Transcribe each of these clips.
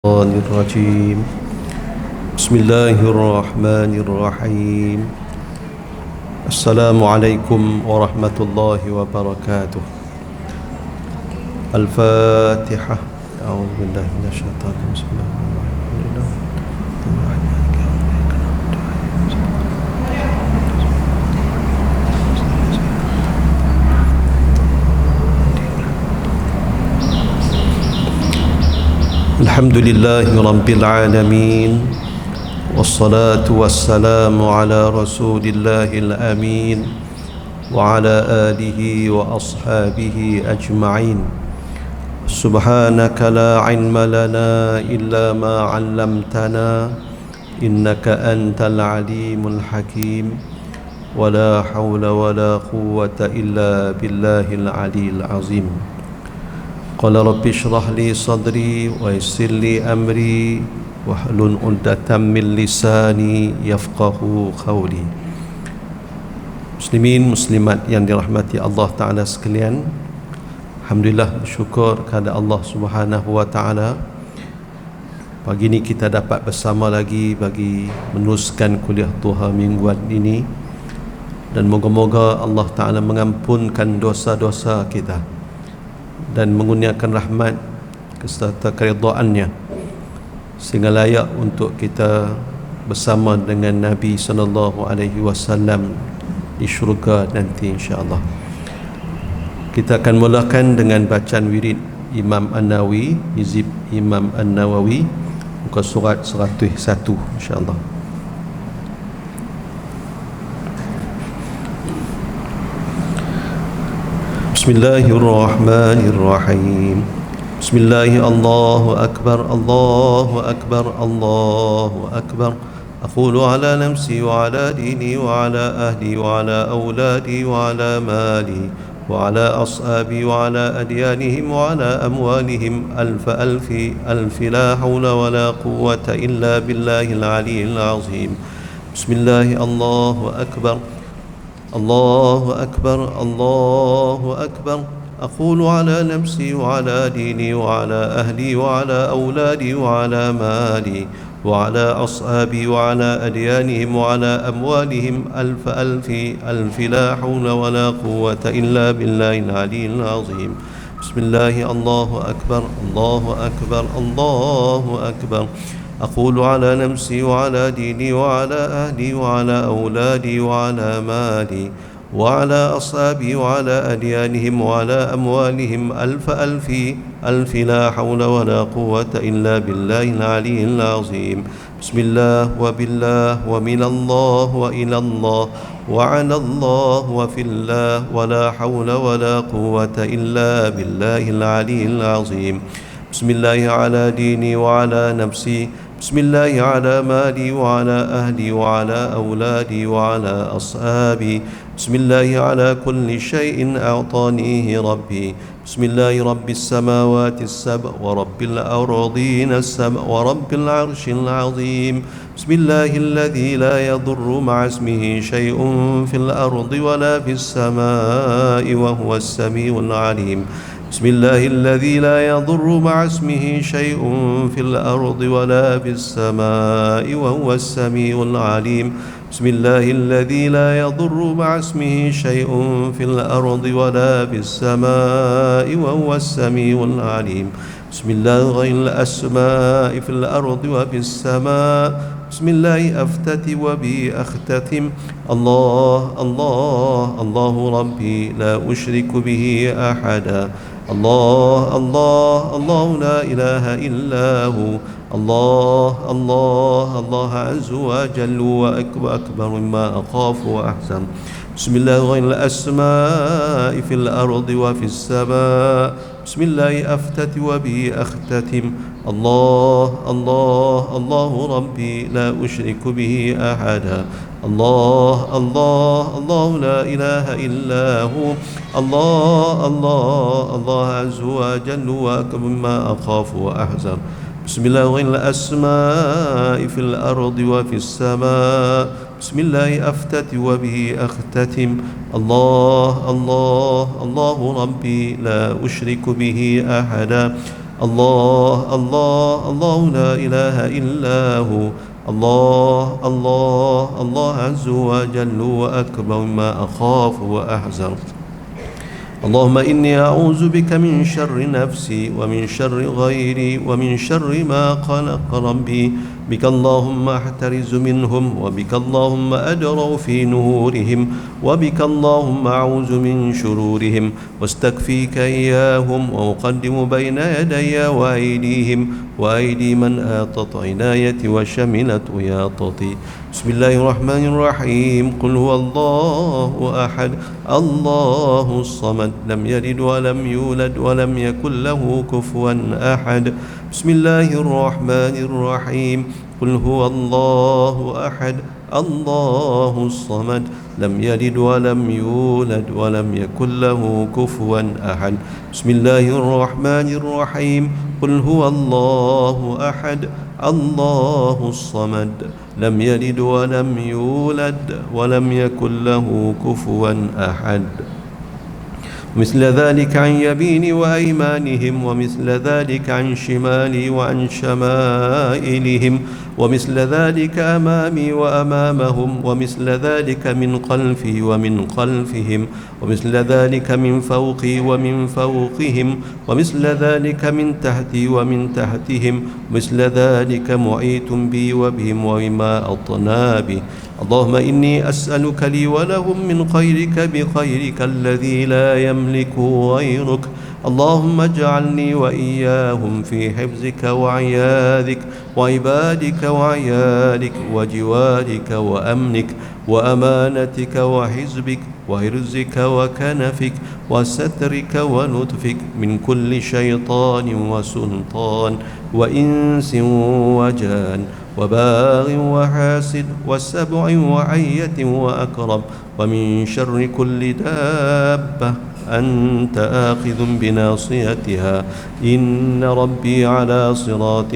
الرجيم بسم الله الرحمن الرحيم السلام عليكم ورحمة الله وبركاته الفاتحة أعوذ بالله من الشيطان بسم الله الرحمن الرحيم الحمد لله رب العالمين والصلاة والسلام على رسول الله الأمين وعلى آله وأصحابه أجمعين سبحانك لا علم لنا إلا ما علمتنا إنك أنت العليم الحكيم ولا حول ولا قوة إلا بالله العلي العظيم قال رب اشرح لي صدري ويسر لي أمري واحلل عقدة من lisani yafqahu qawli. Muslimin muslimat yang dirahmati Allah Ta'ala sekalian, alhamdulillah, bersyukur kepada Allah Subhanahu wa Ta'ala, pagi ini kita dapat bersama lagi bagi meneruskan kuliah Duha mingguan ini, dan moga-moga Allah Ta'ala mengampunkan dosa-dosa kita dan mengurniakan rahmat serta keridhaannya sehingga layak untuk kita bersama dengan Nabi sallallahu alaihi wasallam di syurga nanti insya-Allah. Kita akan mulakan dengan bacaan wirid Imam An-Nawawi, hizib Imam An-Nawawi, muka surat 101 insya-Allah. Bismillahirrahmanirrahim. Bismillah, Allahu Akbar, Allahu Akbar, Allahu Akbar. Aqulu ala nafsi wa ala dini wa ala ahli wa ala awladi wa ala mali wa ala ashabi wa ala adyanihim wa ala amwalihim alfi la hawla wa la quwwata illa billahil aliyyil azim. Bismillah, Allahu Akbar, الله أكبر، الله أكبر. أقول على نفسي وعلى ديني وعلى أهلي وعلى أولادي وعلى مالي وعلى أصحابي وعلى أديانهم وعلى أموالهم ألف لا حول ولا قوة إلا بالله العلي العظيم. بسم الله، الله أكبر، الله أكبر، الله أكبر. أقول على نفسي وعلى ديني وعلى أهلي وعلى أولادي وعلى مالي وعلى أصحابي وعلى أديانهم وعلى أموالهم ألف لا حول ولا قوة إلا بالله العلي العظيم. بسم الله وبالله ومن الله وإلى الله وعلى الله وفي الله ولا حول ولا قوة إلا بالله العلي العظيم. بسم الله على ديني وعلى نفسي، بسم الله على مالي وعلى أهلي وعلى أولادي وعلى أصحابي، بسم الله على كل شيء أعطانيه ربي. بسم الله رب السماوات السبع ورب الأرضين السبع ورب العرش العظيم. بسم الله الذي لا يضر مع اسمه شيء في الأرض ولا في السماء وهو السميع العليم. بسم الله الذي لا يضر مع اسمه شيء في الأرض ولا في السماء وهو السميع العليم. بسم الله الذي لا يضر مع اسمه شيء في الأرض ولا في السماء وهو السميع العليم. بسم الله غير الأسماء في الأرض وفي السماء. بسم الله أفتتي وبي أختتم. الله الله الله ربي لا أشرك به أحدا. الله الله الله لا إله إلا هو. الله الله الله عز وجل وأكبر مما أخاف وأحزن. بسم الله غير الأسماء في الأرض وفي السماء. بسم الله أفتتي وبه أختتم. الله الله الله ربي لا أشرك به أحدا. الله الله الله لا إله إلا هو. الله الله الله عز وجل وأكبر مما أخاف وأحزن. بسم الله غير الأسماء في الأرض وفي السماء. بسم الله أفتتي وبه أختتم. الله الله الله ربي لا أشرك به أحدا. الله الله الله لا إله إلا هو الله الله الله عز وجل وأكبر ما أخاف وأحذر اللهم إني أعوذ بك من شر نفسي ومن شر غيري ومن شر ما خلق ربي بك اللهم أحترز منهم وبك اللهم أدرأ في نهورهم وبك اللهم أعوذ من شرورهم واستكفيك إياهم وأقدم بين يدي وأيديهم وأيدي من آطت عنايتي وشملت وياطتي بسم الله الرحمن الرحيم قل هو الله أحد الله الصمد لم يلد ولم يولد ولم يكن له كفوا أحد بسم الله الرحمن الرحيم قل هو الله أحد الله الصمد لم يلد ولم يولد ولم يكن له كفوا أحد بسم الله الرحمن الرحيم قل هو الله أحد الله الصمد لم يلد ولم يولد ولم يكن له كفوا أحد مثل ذلك عن يميني وأيمانهم ومثل ذلك عن شمالي وعن شمائلهم ومثل ذلك أمامي وأمامهم ومثل ذلك من خلفي ومن خلفهم ومثل ذلك من فوقي ومن فوقهم ومثل ذلك من تحتي ومن تحتهم مثل ذلك معيت بي وبهم وبما أطنابي اللهم إني أسألك لي ولهم من خيرك بخيرك الذي لا يملك غيرك اللهم اجعلني وإياهم في حفظك وعياذك وعبادك وعيالك وجوارك وأمنك وأمانتك وحزبك وحرزك وكنفك وسترك ولطفك من كل شيطان وسلطان وإنس وجان وباغ وحاسد وسبع وعية وأكرم ومن شر كل دابة أنت آخذ بناصيتها إن ربي على صراط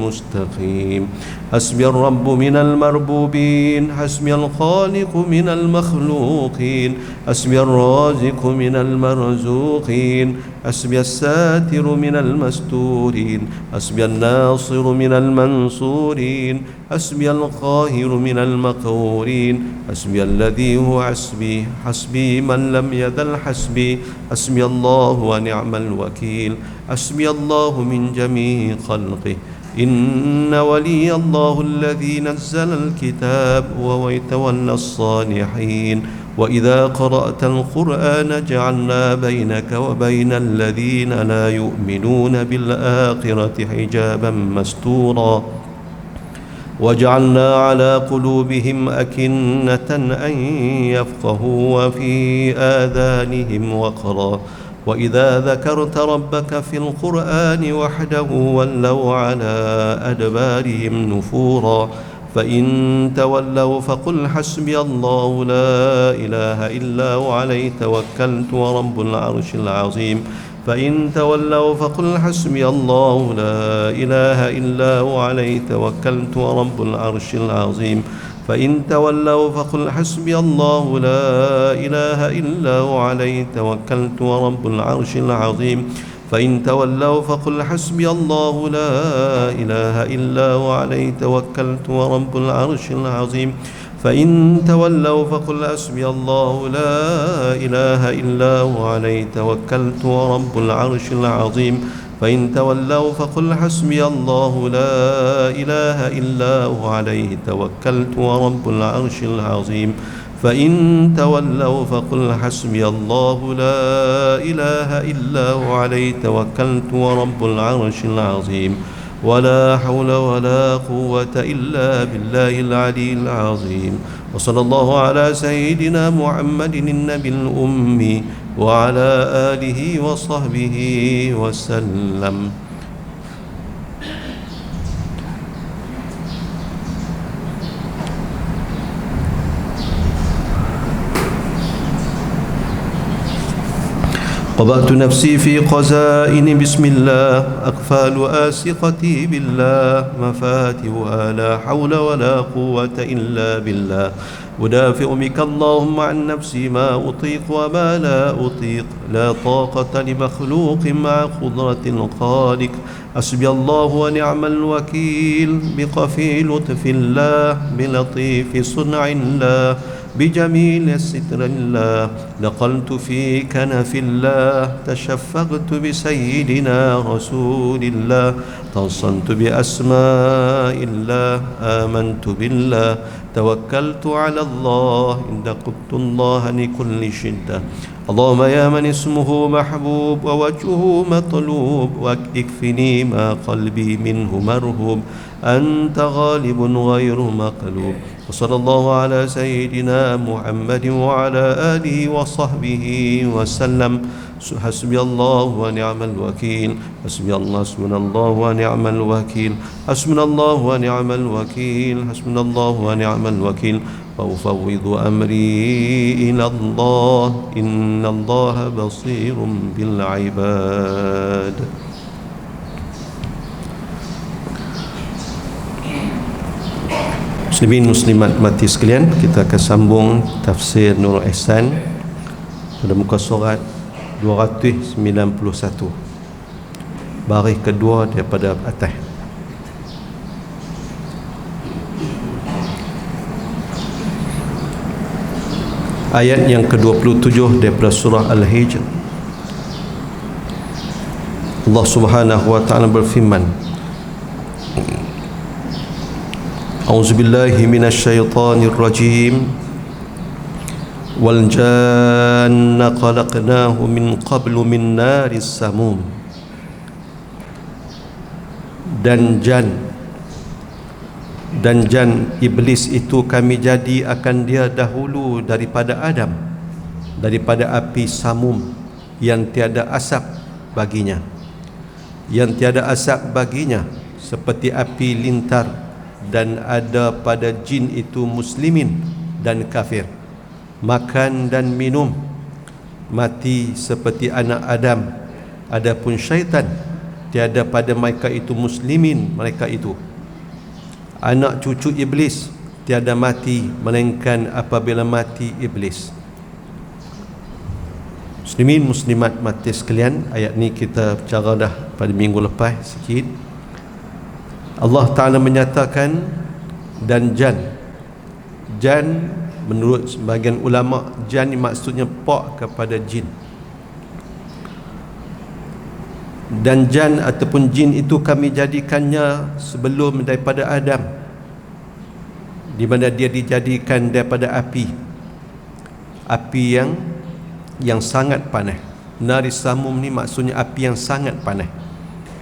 مستقيم حسبي الرب من المربوبين حسبي الخالق من المخلوقين حسبي الرازق من المرزوقين حسبي الساتر من المستورين حسبي الناصر من المنصورين حسبي القاهر من المقهورين حسبي الذي هو حسبي حسبي من لم يزل حسبي حسبي الله ونعم الوكيل حسبي الله من جميع خلقه إن ولي الله الذي نزل الكتاب وهو يتولى الصالحين وإذا قرأت القرآن جعلنا بينك وبين الذين لا يؤمنون بالآخرة حجابا مستورا وجعلنا على قلوبهم أكنة أن يفقهوا وفي آذانهم وقرا وإذا ذكرت ربك في القرآن وحده ولوا على أدبارهم نفورا فإن تولوا فقل حسبي الله لا إله إلا هو عليه توكلت ورب العرش العظيم فإن تولوا فقل حسبي الله لا إله إلا هو عليه توكلت ورب العرش العظيم فإن تولوا فقل حسبي الله لا إله إلا هو عليه توكلت ورب العرش العظيم فإن تولوا فقل حسبي الله لا إله إلا هو عليه توكلت ورب العرش العظيم فإن تولوا فقل حسبي الله لا إله إلا هو عليه توكلت ورب العرش العظيم فإن تولوا فقل حسبي الله لا إله إلا هو عليه توكلت ورب العرش العظيم فإن تولوا فقل حسبي الله لا إله إلا هو عليه توكلت ورب العرش العظيم ولا حول ولا قوة إلا بالله العلي العظيم وصلى الله على سيدنا محمد النبي الأمي وعلى آله وصحبه وسلم. قبأت نفسي في خزائن بسم الله أقفال آسقتي بالله مفاتيحها لا حول ولا قوة إلا بالله أدافع بك اللهم عن نفسي ما أطيق وما لا أطيق لا طاقة لمخلوق مع قدرة الخالق حسبي الله ونعم الوكيل بقفي لطف الله بلطيف صنع الله بجميل ستر الله نقلت في كنف الله تشفقت بسيدنا رسول الله توصلت بأسماء الله آمنت بالله توكلت على الله إن قلت الله لكل شدة اللهم يا من اسمه محبوب ووجهه مطلوب واكفني ما قلبي منه مرهوب أنت غالب غير مغلوب وصلى الله على سيدنا محمد وعلى آله وصحبه وسلم حسبي الله ونعم الوكيل حسبي الله حسبنا الله ونعم الوكيل حسبنا الله ونعم الوكيل حسبنا الله ونعم الوكيل وأفوض أمري إلى الله إن الله بصير بالعباد. Muslimin muslimat mati sekalian, kita akan sambung tafsir Nurul Ihsan pada muka surat 291 baris kedua daripada atas. Ayat yang ke-27 daripada surah Al-Hijr. Allah Subhanahu wa taala berfirman, A'udzubillahi minasyaitonir rajim. Wal janna khalaqnahu min qablu min naris samum. Dan jan iblis itu kami jadi akan dia dahulu daripada Adam, daripada api samum yang tiada asap baginya, yang tiada asap baginya seperti api lintar. Dan ada pada jin itu muslimin dan kafir, makan dan minum, mati seperti anak Adam. Adapun syaitan, tiada pada mereka itu muslimin, mereka itu anak cucu iblis, tiada mati melainkan apabila mati iblis. Muslimin muslimat mati sekalian, ayat ni kita bicara dah pada minggu lepas sikit. Allah Ta'ala menyatakan dan jan menurut sebahagian ulama, jan ni maksudnya pak kepada jin. Dan jan ataupun jin itu kami jadikannya sebelum daripada Adam, di mana dia dijadikan daripada api yang sangat panas. Naris samum ni maksudnya api yang sangat panas,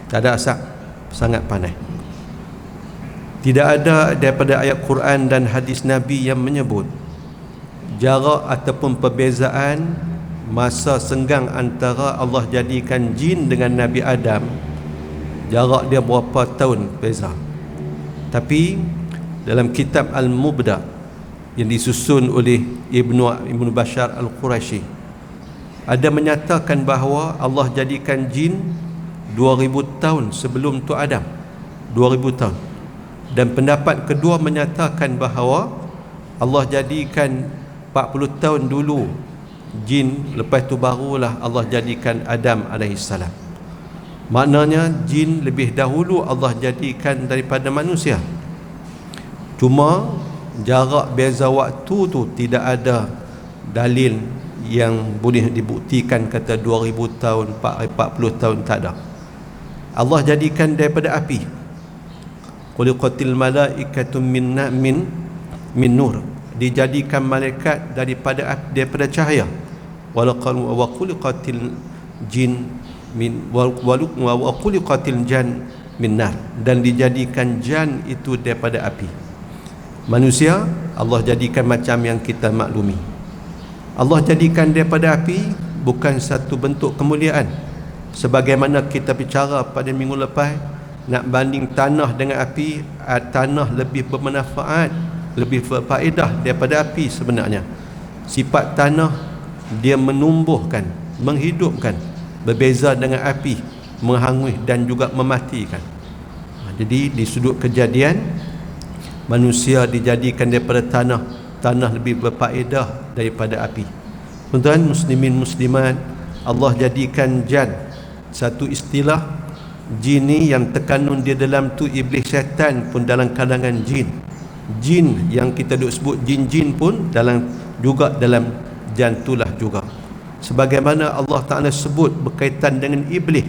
tak ada asap, sangat panas. Tidak ada daripada ayat Quran dan hadis Nabi yang menyebut jarak ataupun perbezaan masa senggang antara Allah jadikan jin dengan Nabi Adam, jarak dia berapa tahun beza. Tapi dalam kitab Al-Mubda yang disusun oleh Ibnu Bashar Al-Qurashi, ada menyatakan bahawa Allah jadikan jin 2000 tahun sebelum tu Adam, 2000 tahun. Dan pendapat kedua menyatakan bahawa Allah jadikan 40 tahun dulu jin, lepas tu barulah Allah jadikan Adam alaihissalam. Maknanya jin lebih dahulu Allah jadikan daripada manusia. Cuma jarak beza waktu tu tidak ada dalil yang boleh dibuktikan kata 2000 tahun, 40 tahun, tak ada. Allah jadikan daripada api. Khuliqatil malaikatu min nur, dijadikan malaikat daripada cahaya. Wa khuliqatil jin wa khuliqatil jan min nar, dan dijadikan jan itu daripada api. Manusia Allah jadikan macam yang kita maklumi. Allah jadikan daripada api bukan satu bentuk kemuliaan, sebagaimana kita bicara pada minggu lepas. Nak banding tanah dengan api, tanah lebih bermanfaat, lebih berfaedah daripada api sebenarnya. Sifat tanah, dia menumbuhkan, menghidupkan, berbeza dengan api, menghangui dan juga mematikan. Jadi di sudut kejadian, manusia dijadikan daripada tanah lebih berfaedah daripada api. Tuan-tuan muslimin muslimat, Allah jadikan jan satu istilah. Jin ni yang terkandung di dalam tu iblis syaitan pun dalam kalangan jin. Jin yang kita duk sebut jin-jin pun juga dalam jan itulah juga. Sebagaimana Allah Ta'ala sebut berkaitan dengan iblis,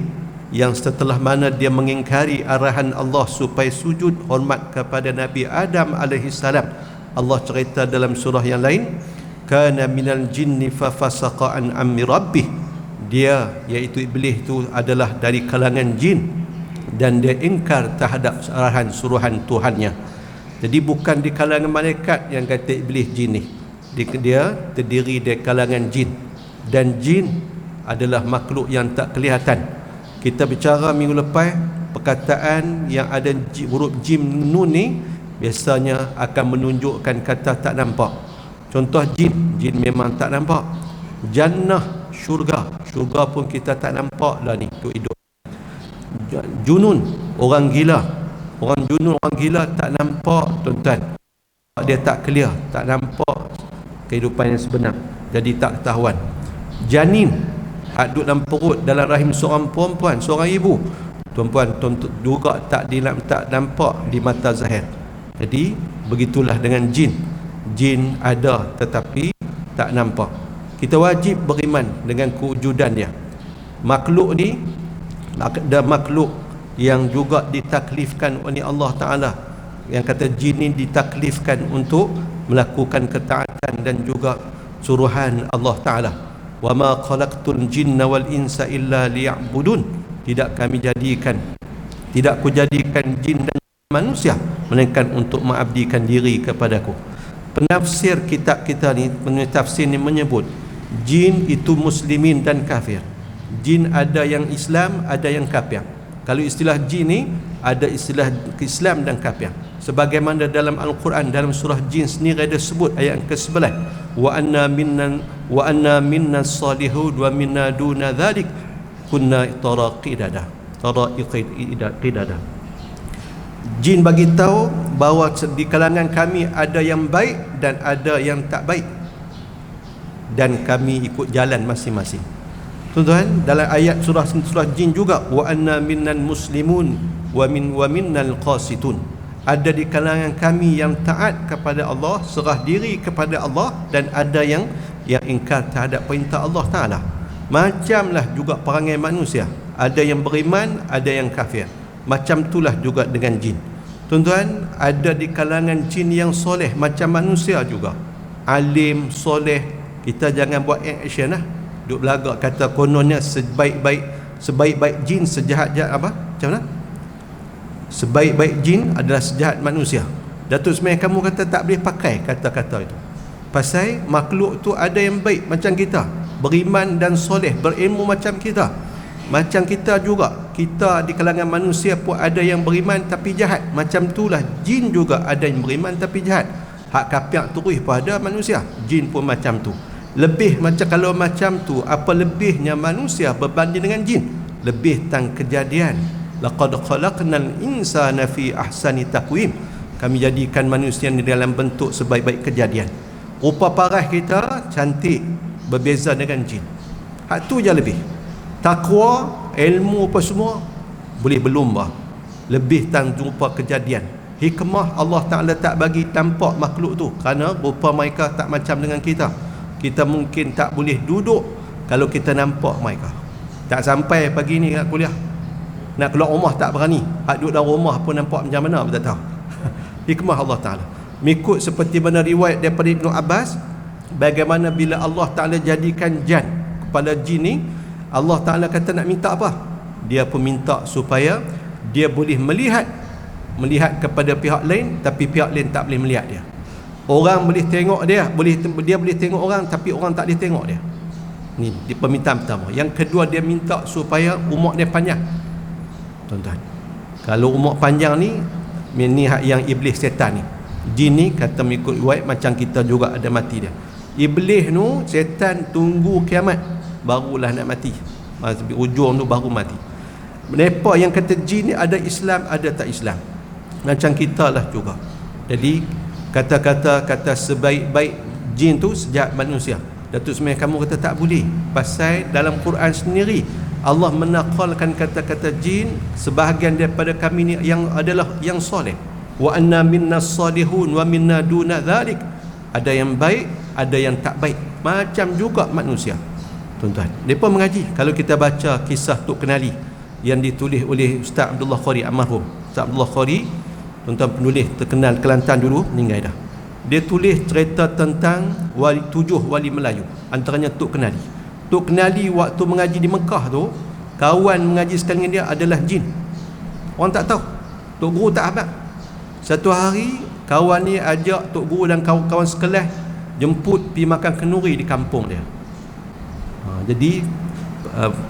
yang setelah mana dia mengingkari arahan Allah supaya sujud hormat kepada Nabi Adam alaihissalam, Allah cerita dalam surah yang lain, kana minal jinni fafasaqa an amri rabbih, dia iaitu iblis itu adalah dari kalangan jin dan dia ingkar terhadap arahan suruhan Tuhannya. Jadi bukan di kalangan malaikat yang kata iblis jin ni, dia terdiri dari kalangan jin, dan jin adalah makhluk yang tak kelihatan. Kita bicara minggu lepas, perkataan yang ada huruf jim nun ni biasanya akan menunjukkan kata tak nampak. Contoh jin memang tak nampak. Jannah, syurga pun kita tak nampak lah ni, tu hidup. Junun, orang gila tak nampak tuan-tuan. Dia tak clear, tak nampak kehidupan yang sebenar, jadi tak ketahuan. Janin, duduk dalam perut, dalam rahim seorang perempuan, seorang ibu, tuan-puan juga tak nampak di mata zahir. Jadi begitulah dengan jin. Jin ada tetapi tak nampak. Kita wajib beriman dengan kewujudan dia. Makhluk ni ada makhluk yang juga ditaklifkan oleh Allah Ta'ala, yang kata jin ni ditaklifkan untuk melakukan ketaatan dan juga suruhan Allah Ta'ala. Wa ma khalaqtul jinna wal insa illa liya'budun, tidak ku jadikan jin dan manusia melainkan untuk mengabdikan diri kepadaku. Penafsir kitab kita ni, penafsir ni menyebut jin itu muslimin dan kafir. Jin ada yang Islam, ada yang kafir. Kalau istilah jin ni ada istilah Islam dan kafir. Sebagaimana dalam Al-Quran, dalam surah jin sendiri ada sebut ayat ke-11, wa anna minna salihun wa minna duna dhalik kunna taraqidadah. Jin bagi tahu bahawa di kalangan kami ada yang baik dan ada yang tak baik, dan kami ikut jalan masing-masing. Tuan-tuan, dalam ayat surah jin juga, wa anna minnal muslimun wa minnal qasitun, ada di kalangan kami yang taat kepada Allah, serah diri kepada Allah, dan ada yang ingkar terhadap perintah Allah Ta'ala. Macamlah juga perangai manusia, ada yang beriman, ada yang kafir. Macam itulah juga dengan jin. Tuan-tuan, ada di kalangan jin yang soleh macam manusia juga, alim, soleh. Kita jangan buat action lah, duk belagak kata kononnya sebaik-baik jin sejahat-jahat apa? Macam mana? Sebaik-baik jin adalah sejahat manusia. Datuk Ismail kamu kata tak boleh pakai kata-kata itu. Pasal makhluk tu ada yang baik macam kita, beriman dan soleh, berilmu macam kita. Macam kita juga, kita di kalangan manusia pun ada yang beriman tapi jahat. Macam itulah jin juga ada yang beriman tapi jahat. Hak kapiak terus pada manusia, jin pun macam tu. Lebih macam, kalau macam tu, apa lebihnya manusia berbanding dengan jin? Lebih tentang kejadian. Laqad khalaqnal insana fi ahsani taqwim, kami jadikan manusia ni dalam bentuk sebaik-baik kejadian. Rupa parah kita cantik, berbeza dengan jin. Hak tu je lebih. Takwa, ilmu apa semua boleh berlumba. Lebih tentang rupa kejadian. Hikmah Allah Ta'ala tak bagi tampak makhluk tu kerana rupa mereka tak macam dengan kita. Kita mungkin tak boleh duduk kalau kita nampak mereka. Tak sampai pagi ni kat kuliah, nak keluar rumah tak berani. Hak duduk dalam rumah pun nampak macam mana pun tak tahu. Hikmah Allah Ta'ala. Mengikut seperti mana riwayat daripada Ibnu Abbas, bagaimana bila Allah Ta'ala jadikan jan kepala jin ni, Allah Ta'ala kata nak minta apa? Dia pun minta supaya dia boleh melihat kepada pihak lain, tapi pihak lain tak boleh melihat dia. Orang boleh tengok dia boleh tengok orang, tapi orang tak boleh tengok dia. Ni di permintaan pertama. Yang kedua, dia minta supaya umur dia panjang. Tuan-tuan, kalau umur panjang ni hak yang iblis setan ni. Jin ni kata mengikut riwayat macam kita juga ada mati dia. Iblis tu setan tunggu kiamat barulah nak mati. ujung tu baru mati. Mereka yang kata jin ni ada Islam, ada tak Islam, macam kita lah juga. Jadi kata sebaik-baik jin tu sejak manusia. Datuk Semai kamu kata tak boleh, pasal dalam Quran sendiri Allah menakalkan kata-kata jin, sebahagian daripada kami ni yang adalah yang soleh. Wa anna minna salihun wa minna duna dhalik. Ada yang baik, ada yang tak baik, macam juga manusia. Tuan-tuan, mereka mengaji. Kalau kita baca kisah Tok Kenali yang ditulis oleh Ustaz Abdullah Khari almarhum. Ustaz Abdullah Khari, tuan-tuan penulis terkenal Kelantan dulu, meninggal dah. Dia tulis cerita tentang 7 wali Melayu, antaranya Tok Kenali. Tok Kenali waktu mengaji di Mekah tu, kawan mengaji sekali dengan dia adalah jin. Orang tak tahu, Tok Guru tak habaq. Satu hari kawan ni ajak Tok Guru dan kawan-kawan sekelas jemput pergi makan kenduri di kampung dia. Jadi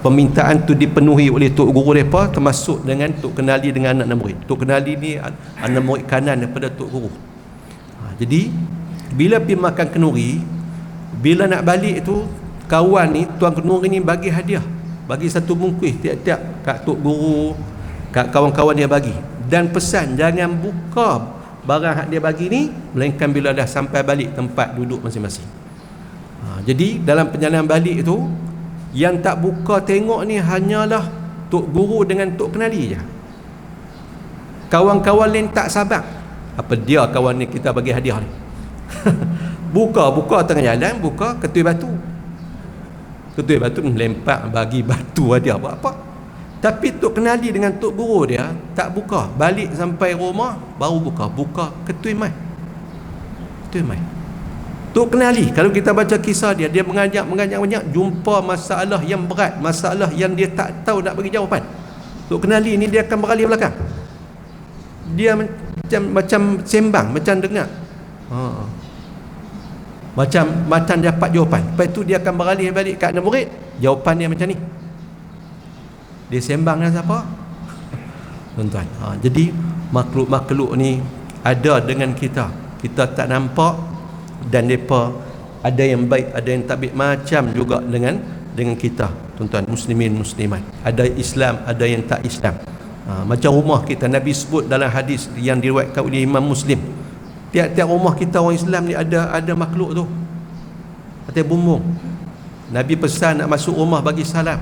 permintaan tu dipenuhi oleh Tok Guru mereka, termasuk dengan Tok Kenali dengan anak murid. Tok Kenali ni anak murid kanan daripada Tok Guru. Jadi bila pergi makan kenduri, bila nak balik tu, kawan ni, tuan kenduri ni bagi hadiah, bagi satu bungkus tiap-tiap kat Tok Guru, kat kawan-kawan dia bagi, dan pesan jangan buka barang hak dia bagi ni melainkan bila dah sampai balik tempat duduk masing-masing. Jadi dalam perjalanan balik tu, yang tak buka tengok ni hanyalah Tok Guru dengan Tok Kenali je. Kawan-kawan lain tak sabar. Apa dia kawan ni kita bagi hadiah ni? buka tengah jalan, buka ketui batu lempar, bagi batu hadiah buat apa? Tapi Tok Kenali dengan Tok Guru dia tak buka, balik sampai rumah baru buka ketui mai. Tok Kenali, kalau kita baca kisah dia, dia mengajak banyak, jumpa masalah yang berat, masalah yang dia tak tahu nak bagi jawapan. Tok Kenali ni dia akan beralih belakang, dia macam sembang, macam dengar, macam dapat jawapan. Lepas tu dia akan beralih balik kat anak murid, jawapan dia macam ni. Dia sembang dengan siapa? Tuan-tuan, jadi makhluk-makhluk ni ada dengan kita, kita tak nampak, dan mereka ada yang baik, ada yang tak baik, macam juga dengan kita, tuan-tuan muslimin muslimat. Ada Islam, ada yang tak Islam. Macam rumah kita, Nabi sebut dalam hadis yang diriwayatkan oleh Imam Muslim, tiap-tiap rumah kita orang Islam ni ada makhluk tu atas bumbung. Nabi pesan nak masuk rumah bagi salam,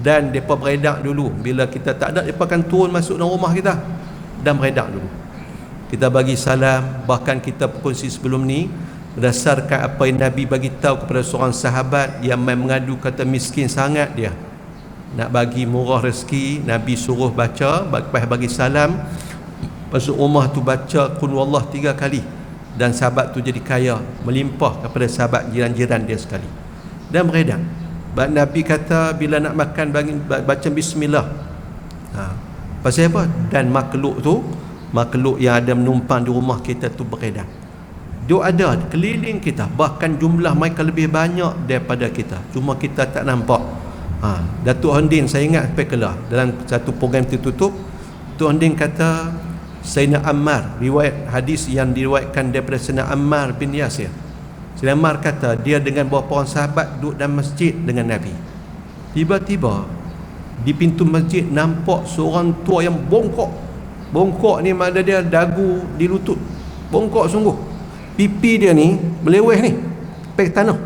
dan mereka beredak dulu. Bila kita tak ada, mereka akan turun masuk dalam rumah kita dan beredak dulu. Kita bagi salam. Bahkan kita berkongsi sebelum ni, berdasarkan apa yang Nabi bagi tahu kepada seorang sahabat yang mengadu kata miskin sangat dia, nak bagi murah rezeki, Nabi suruh baca, bagi salam, masuk rumah tu baca qul huwallah 3 kali, dan sahabat tu jadi kaya, melimpah kepada sahabat jiran-jiran dia sekali, dan beredar. Nabi kata bila nak makan baca bismillah. Pasal apa? Dan makhluk tu, makhluk yang ada menumpang di rumah kita tu beredar. Dia ada keliling kita, bahkan jumlah mereka lebih banyak daripada kita, cuma kita tak nampak. Datuk Hondin, saya ingat sampai kelah dalam satu program tertutup, Datuk Hondin kata Sayyidina Ammar, riwayat hadis yang diriwayatkan daripada Sayyidina Ammar bin Yasir. Sayyidina Ammar kata dia dengan beberapa orang sahabat duduk dalam masjid dengan Nabi. Tiba-tiba di pintu masjid nampak seorang tua yang bongkok ni, mana dia dagu di lutut, bongkok sungguh. Pipi dia ni meleweh ni, pek tanah.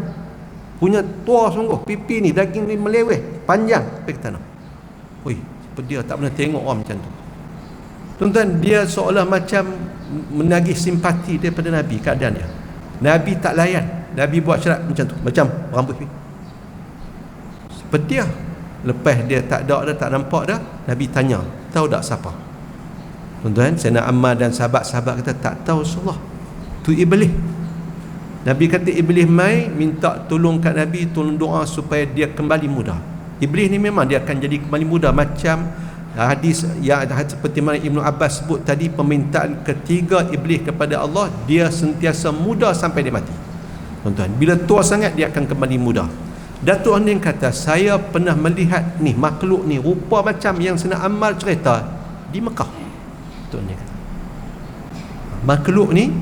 Punya tua sungguh, pipi ni, daging ni meleweh, panjang, pek tanah. Oi, dia tak pernah tengok orang macam tu. Tuan-tuan, dia seolah macam menagih simpati daripada Nabi, keadaan dia. Nabi tak layan, Nabi buat syarat macam tu, macam rambut ni. Seperti dia. Lepas dia tak ada dah, tak nampak dah, Nabi tanya, tahu tak siapa? Tuan-tuan, Sayyidina Ammar dan sahabat-sahabat kata tak tahu Rasulullah. Tu iblis. Nabi kata iblis mai minta tolong kat Nabi, tolong doa supaya dia kembali muda. Iblis ni memang dia akan jadi kembali muda, macam hadis yang seperti mana Ibnu Abbas sebut tadi, permintaan ketiga iblis kepada Allah, dia sentiasa muda sampai dia mati. Tuan-tuan, bila tua sangat dia akan kembali muda. Datuk Hondin kata saya pernah melihat ni makhluk ni rupa macam yang Sayyidina Ammar cerita di Mekah. Datuk Hondin kata makhluk ni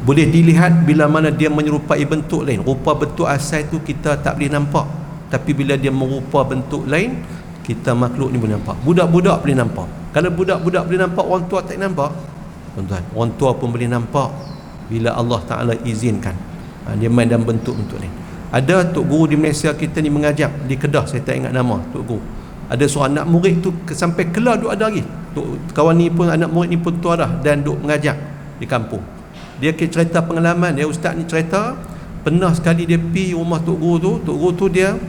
boleh dilihat bila mana dia menyerupai bentuk lain. Rupa bentuk asal tu kita tak boleh nampak, Tapi bila dia merupa bentuk lain, kita makhluk ni boleh nampak. Budak-budak boleh nampak. Kalau budak-budak boleh nampak, orang tua tak nampak. Tuan-tuan, orang tua pun boleh nampak bila Allah Ta'ala izinkan. Dia main dalam bentuk-bentuk ni. Ada tok guru di Malaysia kita ni mengajar di Kedah, saya tak ingat nama tok guru. Ada seorang anak murid tu sampai kelar duk ada lagi. Tok kawan ni pun, anak murid ni pun tua dah dan duk mengajar di kampung. Dia cerita pengalaman dia, ustaz ni cerita pernah sekali dia pergi rumah tok guru tu dia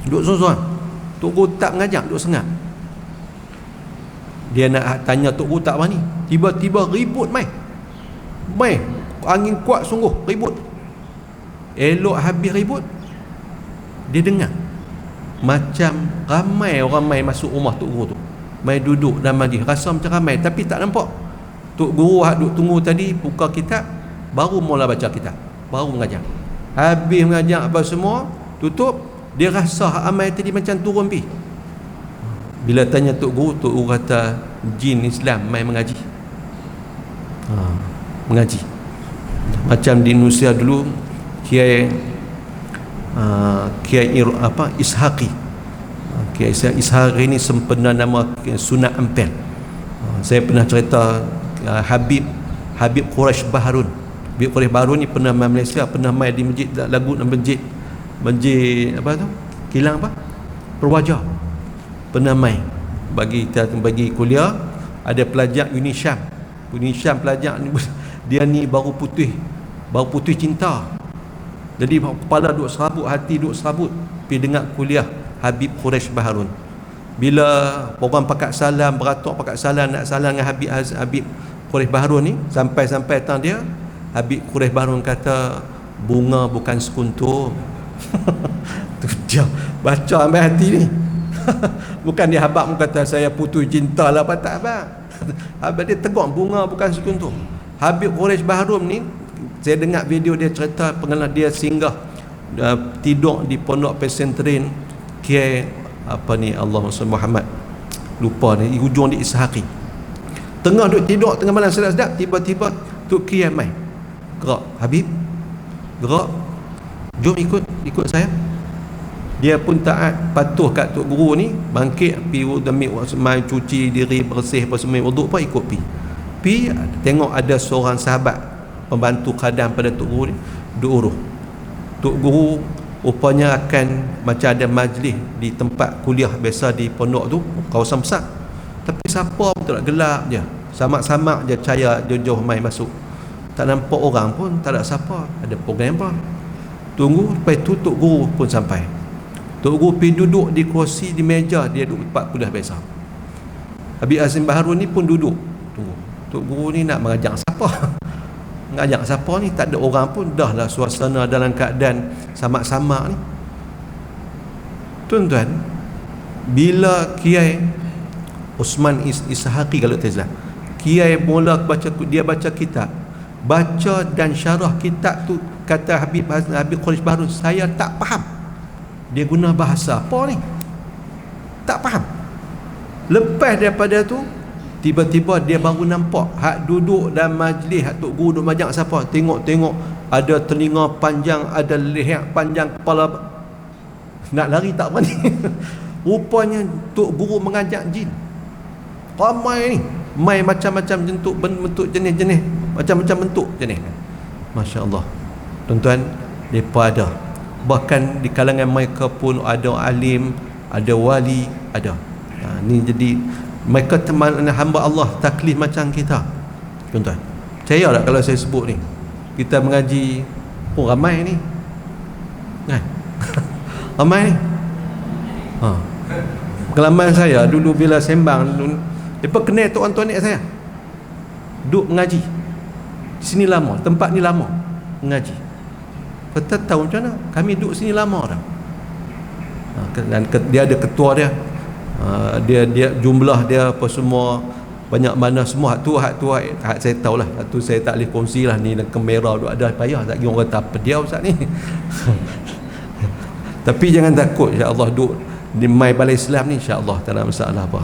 duk sorang-sorang. Tok guru tak mengajar, duk sengat. Dia nak tanya tok guru tak berani. Tiba-tiba ribut mai, angin kuat sungguh, ribut. Elok habis ribut, dia dengar macam ramai orang mai masuk rumah tok guru tu, mai duduk dan mandi, rasa macam ramai tapi tak nampak. Tok guru hak duk tunggu tadi buka kitab, baru mula baca kitab, baru mengajar. Habis mengajar apa semua, tutup, dia rasa hak ramai tadi macam turun pi. Bila tanya tok guru kata jin Islam mai mengaji. Mengaji. Macam di Indonesia dulu Kiai Ishaqi. Kiai Ishaqi ni sempena nama Sunat Ampel. Saya pernah cerita Habib Quraisy Baharun. Habib Quraisy Baharun ni pernah main Malaysia, pernah main di masjid lagu masjid apa tu? Kilang apa? Perwaja. Pernah main bagi kuliah. Ada pelajar Uni Syam pelajar ni, dia ni baru putih cinta. Jadi kepala duk serabut, hati duk serabut pergi dengar kuliah Habib Quraisy Baharun. Bila orang pakat salam, beratuk pakat salam, nak salam dengan Habib Quraisy Baharun ni, sampai datang dia, Habib Quraisy Baharun kata, bunga bukan sekuntum. Tu dia baca ambil hati ni. Bukan dia habaq kata saya putus cinta lah, apa tak habaq. Habaq dia tegur, bunga bukan sekuntum. Habib Quraisy Baharun ni, saya dengar video dia cerita pengalaman dia singgah tidur di pondok pesantren Kiai Allahumma salli Muhammad, lupa ni, hujung di Ishaqi. Tengah duk tidur tengah malam sedap-sedap, tiba-tiba Tok Kiai mai gerak, Habib gerak, jom ikut saya. Dia pun taat patuh kat tok guru ni, bangkit pi mai cuci diri, bersih apa semua, wuduk apa, ikut pi tengok ada seorang sahabat pembantu khadam pada tok guru ni duk urus. Tok guru rupanya akan macam ada majlis di tempat kuliah biasa di pondok tu, kawasan besar, tapi siapa pun tak gelap je, samak-samak je cahaya jauh-jauh mai masuk, tak nampak orang pun, tak ada siapa, ada program apa. Tunggu lepas tu tok guru pun sampai. Tok guru pergi duduk di kursi, di meja dia duduk tempat kuliah biasa. Habib Azim Baharun ni pun duduk tunggu. Tok guru ni nak mengajar siapa? Ngajak siapa ni, tak ada orang pun, dah lah suasana dalam keadaan samak-samak ni. Tuan-tuan, bila Kiai Osman Ishaqi, kalau tak salah, Kiai mula baca kitab, baca dan syarah kitab tu, kata Habib Quraisy Baharun, saya tak faham dia guna bahasa apa ni, tak faham. Lepas daripada tu, tiba-tiba dia baru nampak hak duduk dalam majlis, hak tok guru duk majak siapa, tengok ada telinga panjang, ada leher panjang, kepala nak lari tak berani. Rupanya tok guru mengajak jin ramai ni, mai macam-macam bentuk jenis-jenis, macam-macam bentuk jenis. Masya-Allah. Tuan-tuan, depa ada, bahkan di kalangan mereka pun ada alim, ada wali, ada. Ni jadi mereka teman hamba Allah taklif macam kita. Tuan-tuan, percaya tak kalau saya sebut ni, kita mengaji pun ramai ni kan? Ramai ni. Pengalaman saya dulu bila sembang, depa kenal tuan-tuan ni saya duduk mengaji di sini lama, tempat ni lama mengaji. Kita tahu macam mana kami duduk sini lama dah. Dan dia ada ketua dia, dia jumlah dia apa semua banyak mana semua. Hak saya tahulah, hak tu saya tak boleh kongsi lah ni, kamera duk ada, payah tak kira orang kata apa dia ustaz ni. Tapi jangan takut, insya-Allah duk di mai balai Islam ni, insya-Allah tak ada masalah apa.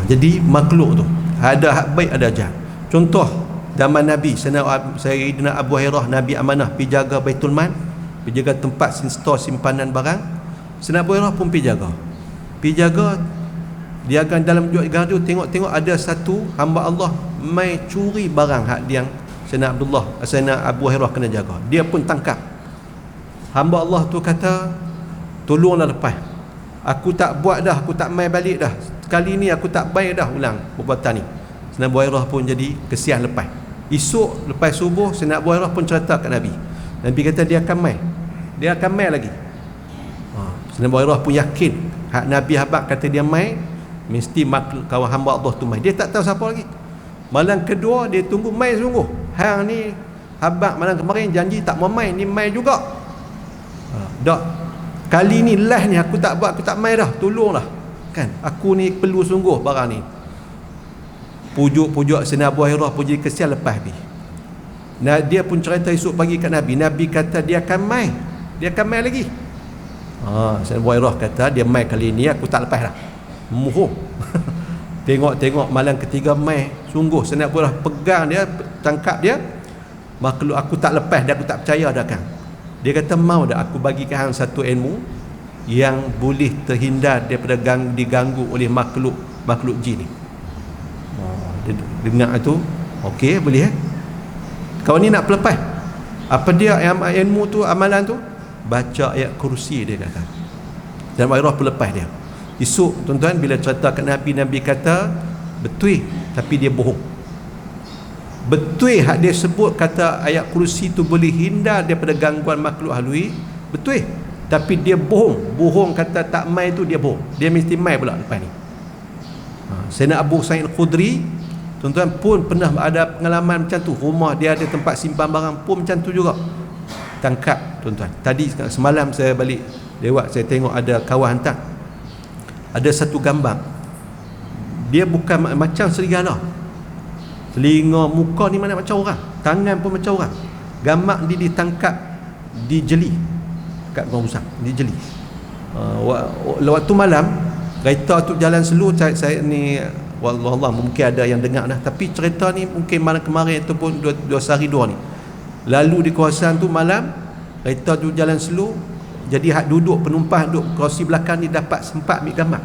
Jadi makhluk tu ada hak baik, ada jahat. Contoh zaman Nabi Sayyidina Abu Hurairah, Nabi amanah pergi jaga Baitul Mal, pergi jaga tempat store simpanan barang. Sayyidina Abu Hurairah pun pergi jaga. Dia akan dalam gaduh tengok ada satu hamba Allah mai curi barang hak dia Sayyidina Abu Hurairah kena jaga. Dia pun tangkap. Hamba Allah tu kata, tolonglah lepas. Aku tak buat dah, aku tak mai balik dah. Kali ni aku tak baik dah ulang perbuatan ni. Sayyidina Abu Hurairah pun jadi kesian lepas. Esok lepas subuh Sayyidina Abu Hurairah pun cerita kat Nabi. Nabi kata dia akan mai lagi. Sayyidina Abu Hurairah pun yakin hak Nabi habaq kata dia mai, mesti makhluk kawan hamba Allah tu mai. Dia tak tahu siapa lagi. Malam kedua dia tunggu mai sungguh. Hang ni habaq malam kemarin janji tak mau mai, ni mai juga. Dak. Kali ni last ni aku tak buat, aku tak mai dah. Tolonglah. Kan? Aku ni perlu sungguh barang ni. Pujuk-pujuk Sayyidina Abu Hurairah pun jadi kesian lepas ni. Nah, dia pun cerita esok pagi kat Nabi. Nabi kata dia akan mai. Dia akan mai lagi. Sayyidina Abu Hurairah kata dia mai kali ni aku tak lepas dah. Muhum. Tengok malam ketiga mai. Sungguh Sayyidina Abu Hurairah pegang dia, tangkap dia. Makhluk aku tak lepas dia, aku tak percaya dah kan. Dia kata mau dah aku bagi ke hang satu ilmu yang boleh terhindar daripada diganggu oleh makhluk jin ni. Dia dengar itu, okey boleh kau ni nak lepas. Apa dia ilmu tu, amalan tu? Baca ayat kursi, dia kata. Dan Wairah pelepas dia. Esok tuan-tuan bila cerita kat Nabi kata betul tapi dia bohong. Betul hak dia sebut kata ayat kursi tu boleh hindar daripada gangguan makhluk halui, betul. Tapi dia bohong kata tak mai tu dia bohong. Dia mesti mai pula lepas ni. Sayyidina Abu Sa'id Al-Khudri tuan-tuan pun pernah ada pengalaman macam tu. Rumah dia ada tempat simpan barang pun macam tu juga. Tangkap tuan-tuan. Tadi semalam saya balik lewat, saya tengok ada kawan hantar. Ada satu gambar. Dia bukan macam serigala. Telinga, muka ni mana macam orang, tangan pun macam orang. Gambar ni ditangkap, dijeli kat Gua Usang, dijeli. Waktu malam kereta tu jalan slow. Saya ni wallah mungkin ada yang dengar dah, tapi cerita ni mungkin malam kemarin ataupun 2 hari 2 ni. Lalu di kawasan tu malam kereta tu jalan slow, jadi hak duduk penumpang duduk kerusi belakang ni dapat sempat ambil gambar.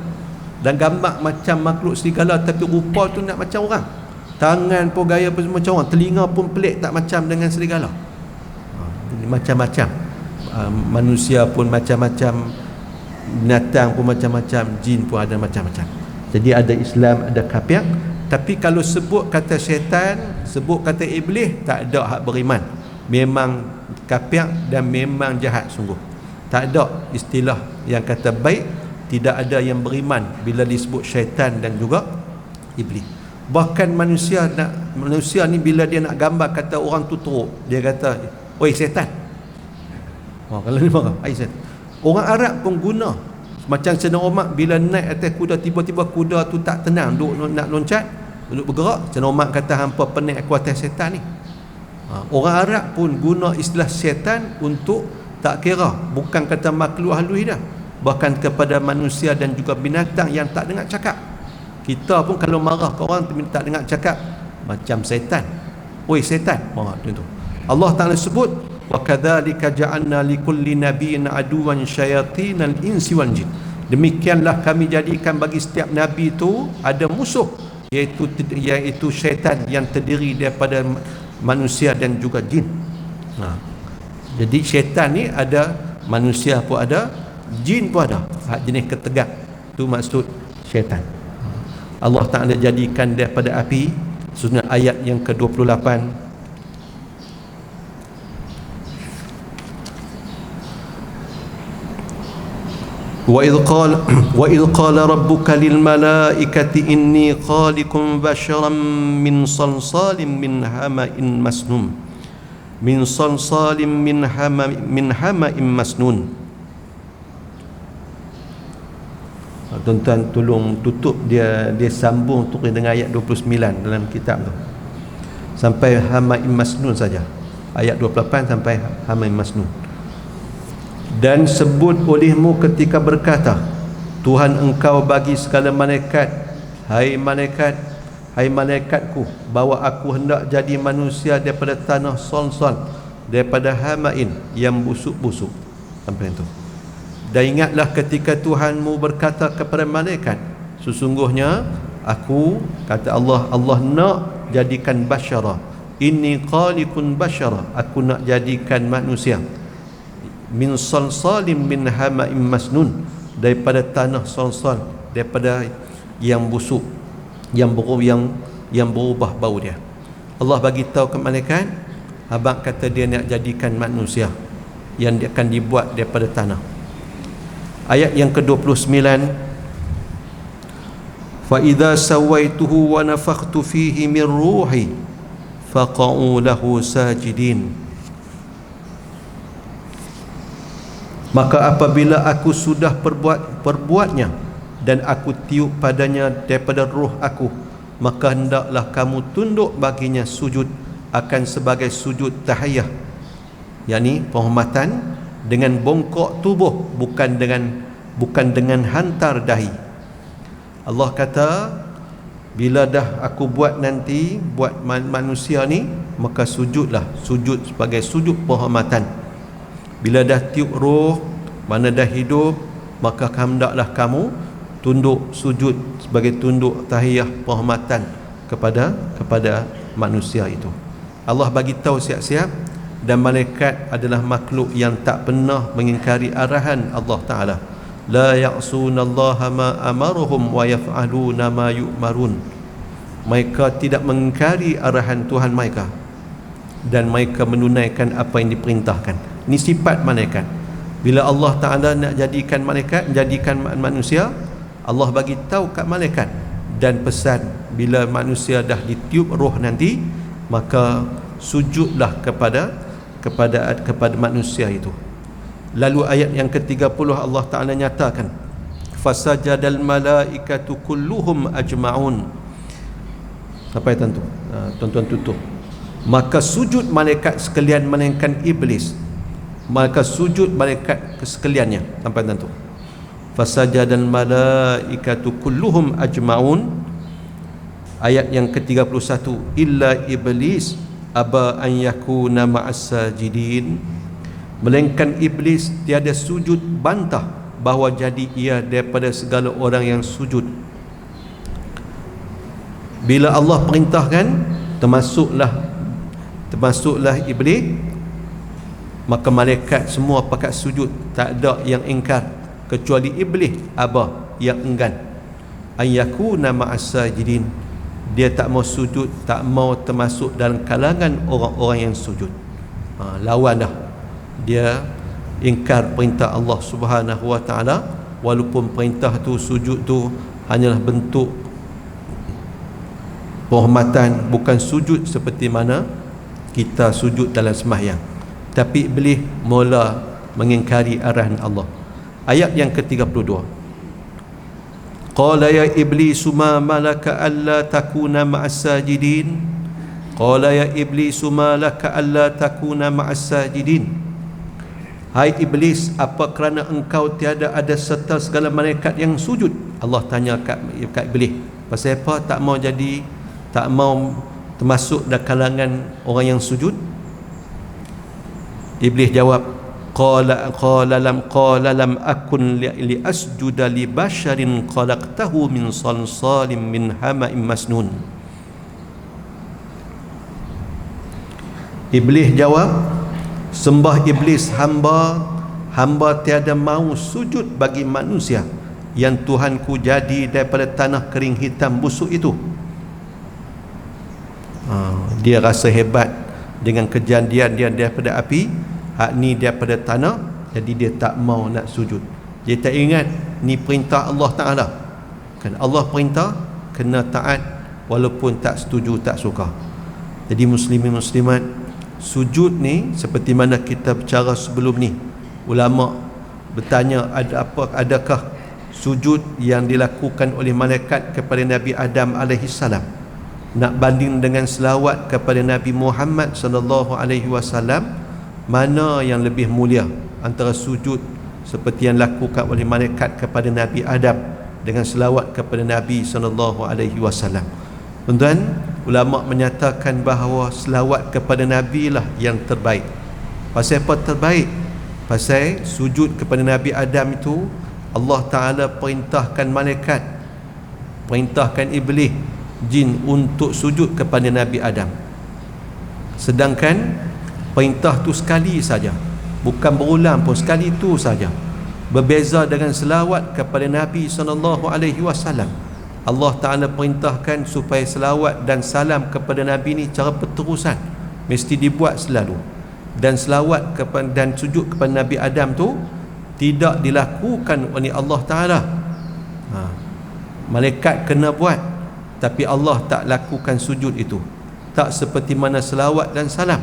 Dan gambar macam makhluk serigala, tapi rupa tu nak macam orang. Tangan pun gaya pun macam orang, telinga pun pelik tak macam dengan serigala. Macam-macam. Manusia pun macam-macam, binatang pun macam-macam, jin pun ada macam-macam. Jadi ada Islam, ada kafir. Tapi kalau sebut kata syaitan, sebut kata iblis, tak ada hak beriman. Memang kafir dan memang jahat sungguh. Tak ada istilah yang kata baik. Tidak ada yang beriman bila disebut syaitan dan juga iblis. Bahkan manusia ni bila dia nak gambar kata orang tu teruk, dia kata, oi setan. Kalau ni marah, ai setan. Orang Arab pun guna. Macam Sayyidina Umar bila naik atas kuda, tiba-tiba kuda tu tak tenang, duk nak loncat, duk bergerak. Sayyidina Umar kata hampa pening aku atas setan ni. Orang Arab pun guna istilah setan untuk tak kira, bukan kata makhluk halus dah, bahkan kepada manusia dan juga binatang yang tak dengar cakap. Kita pun kalau marah ke orang tak dengar cakap, macam setan. Oi setan. Itu. Allah Taala sebut, wa kadzalika ja'alna likulli nabiyyin aduwan syayatinal insi wal jin. Demikianlah kami jadikan bagi setiap nabi itu ada musuh, iaitu syaitan yang terdiri daripada manusia dan juga jin. Jadi syaitan ni ada, manusia pun ada, jin pun ada. Hak jenis ketegak tu maksud syaitan. Allah Ta'ala jadikan daripada api. Khususnya ayat yang ke-28, wa idh qala rabbuka lil malaikati inni khaliqun basharan min salsalin min hama'in masnun Tuan-tuan tolong tutup dia sambung untuk dengan ayat 29 dalam kitab tu sampai hama'in masnun saja, ayat 28 sampai hama'in masnun. Dan sebut olehmu ketika berkata, Tuhan engkau bagi segala malaikat, hai malaikatku, bahawa aku hendak jadi manusia daripada tanah salsal, daripada hama'in yang busuk-busuk. Sampai itu. Dan ingatlah ketika Tuhanmu berkata kepada malaikat, sesungguhnya aku, kata Allah, Allah nak jadikan basyara, inni khaliqun basyara, aku nak jadikan manusia, min salsalim min hama'im masnun, daripada tanah salsal, daripada yang busuk, yang berubah bau dia. Allah bagi tahu ke malaikat, abang kata dia nak jadikan manusia yang dia akan dibuat daripada tanah. Ayat yang ke-29, fa idza sawaituhu wa nafakhtu fihi min ruhi faqa'u lahu sajidin. Maka apabila aku sudah perbuatnya dan aku tiup padanya daripada ruh aku, maka hendaklah kamu tunduk baginya sujud, akan sebagai sujud tahiyah, yakni penghormatan dengan bongkok tubuh, bukan dengan hantar dahi. Allah kata, bila dah aku buat nanti, buat manusia ni, maka sujudlah, sujud sebagai sujud penghormatan. Bila dah tiup roh, mana dah hidup, maka hendaklah kamu tunduk sujud sebagai tunduk tahiyah penghormatan kepada manusia itu. Allah bagi tahu siap-siap, dan malaikat adalah makhluk yang tak pernah mengingkari arahan Allah Ta'ala. La ya'sunallaha ma amaruhum wa yaf'aluna ma yu'marun. Mereka tidak mengingkari arahan Tuhan mereka, dan mereka menunaikan apa yang diperintahkan. Ini sifat malaikat. Bila Allah Ta'ala nak jadikan malaikat, jadikan manusia, Allah bagi tahu kat malaikat dan pesan, bila manusia dah ditiup roh nanti, maka sujudlah kepada manusia itu. Lalu ayat yang ke-30 Allah Ta'ala nyatakan, fasajadal malaikatu kulluhum ajma'un. Sampai tentu tuan-tuan tutup. Maka sujud malaikat sekalian melainkan iblis. Maka sujud malaikat sekaliannya, sampai tentu. Fasajadal malaikatu kulluhum ajma'un. Ayat yang ke-31, illa iblis aba an yakuna ma'as sajidin. Melainkan iblis tiada sujud, bantah bahawa jadi ia daripada segala orang yang sujud. Bila Allah perintahkan, termasuklah iblis, maka malaikat semua pakat sujud, tak ada yang ingkar, kecuali iblis aba, yang enggan. An yakuna ma'as sajidin, dia tak mau sujud, tak mau termasuk dalam kalangan orang-orang yang sujud. Lawan dah, dia ingkar perintah Allah Subhanahu wa Ta'ala, walaupun perintah tu, sujud tu hanyalah bentuk penghormatan, bukan sujud seperti mana kita sujud dalam sembahyang. Tapi iblis mula mengingkari arahan Allah. Ayat yang ke-32, qala ya iblisu ma malaka alla takuna ma'as sajidin. Qala ya iblisu ma laka alla takuna ma'as sajidin. Hai iblis, apa kerana engkau tiada ada serta segala malaikat yang sujud? Allah tanya kat iblis, pasal apa tak mau termasuk dalam kalangan orang yang sujud? Iblis jawab, qala lam akun li asjuda li basharin khalaqtahu min salsalim min hama'im masnun. Iblis jawab, sembah iblis, hamba tiada mau sujud bagi manusia yang Tuhanku jadi daripada tanah kering hitam busuk itu. Dia rasa hebat dengan kejadian dia daripada api, hak ni daripada tanah, jadi dia tak mau nak sujud. Dia tak ingat ni perintah Allah Ta'ala. Kan Allah perintah, kena taat walaupun tak setuju, tak suka. Jadi muslimin muslimat, sujud ni seperti mana kita bercara sebelum ni, ulama bertanya, adakah sujud yang dilakukan oleh malaikat kepada Nabi Adam alaihissalam nak banding dengan selawat kepada Nabi Muhammad sallallahu alaihi wasallam, mana yang lebih mulia antara sujud seperti yang dilakukan oleh malaikat kepada Nabi Adam dengan selawat kepada Nabi sallallahu alaihi wasallam? Tuan-tuan, ulama menyatakan bahawa selawat kepada Nabi lah yang terbaik. Pasal apa terbaik? Pasal sujud kepada Nabi Adam itu Allah Ta'ala perintahkan malaikat, perintahkan iblis, jin untuk sujud kepada Nabi Adam. Sedangkan perintah tu sekali saja, bukan berulang pun, sekali tu saja. Berbeza dengan selawat kepada Nabi SAW. Allah Ta'ala perintahkan supaya selawat dan salam kepada Nabi ni cara berterusan, mesti dibuat selalu. Dan selawat kepada dan sujud kepada Nabi Adam tu tidak dilakukan oleh Allah Ta'ala. Malaikat kena buat, tapi Allah tak lakukan sujud itu. Tak seperti mana selawat dan salam.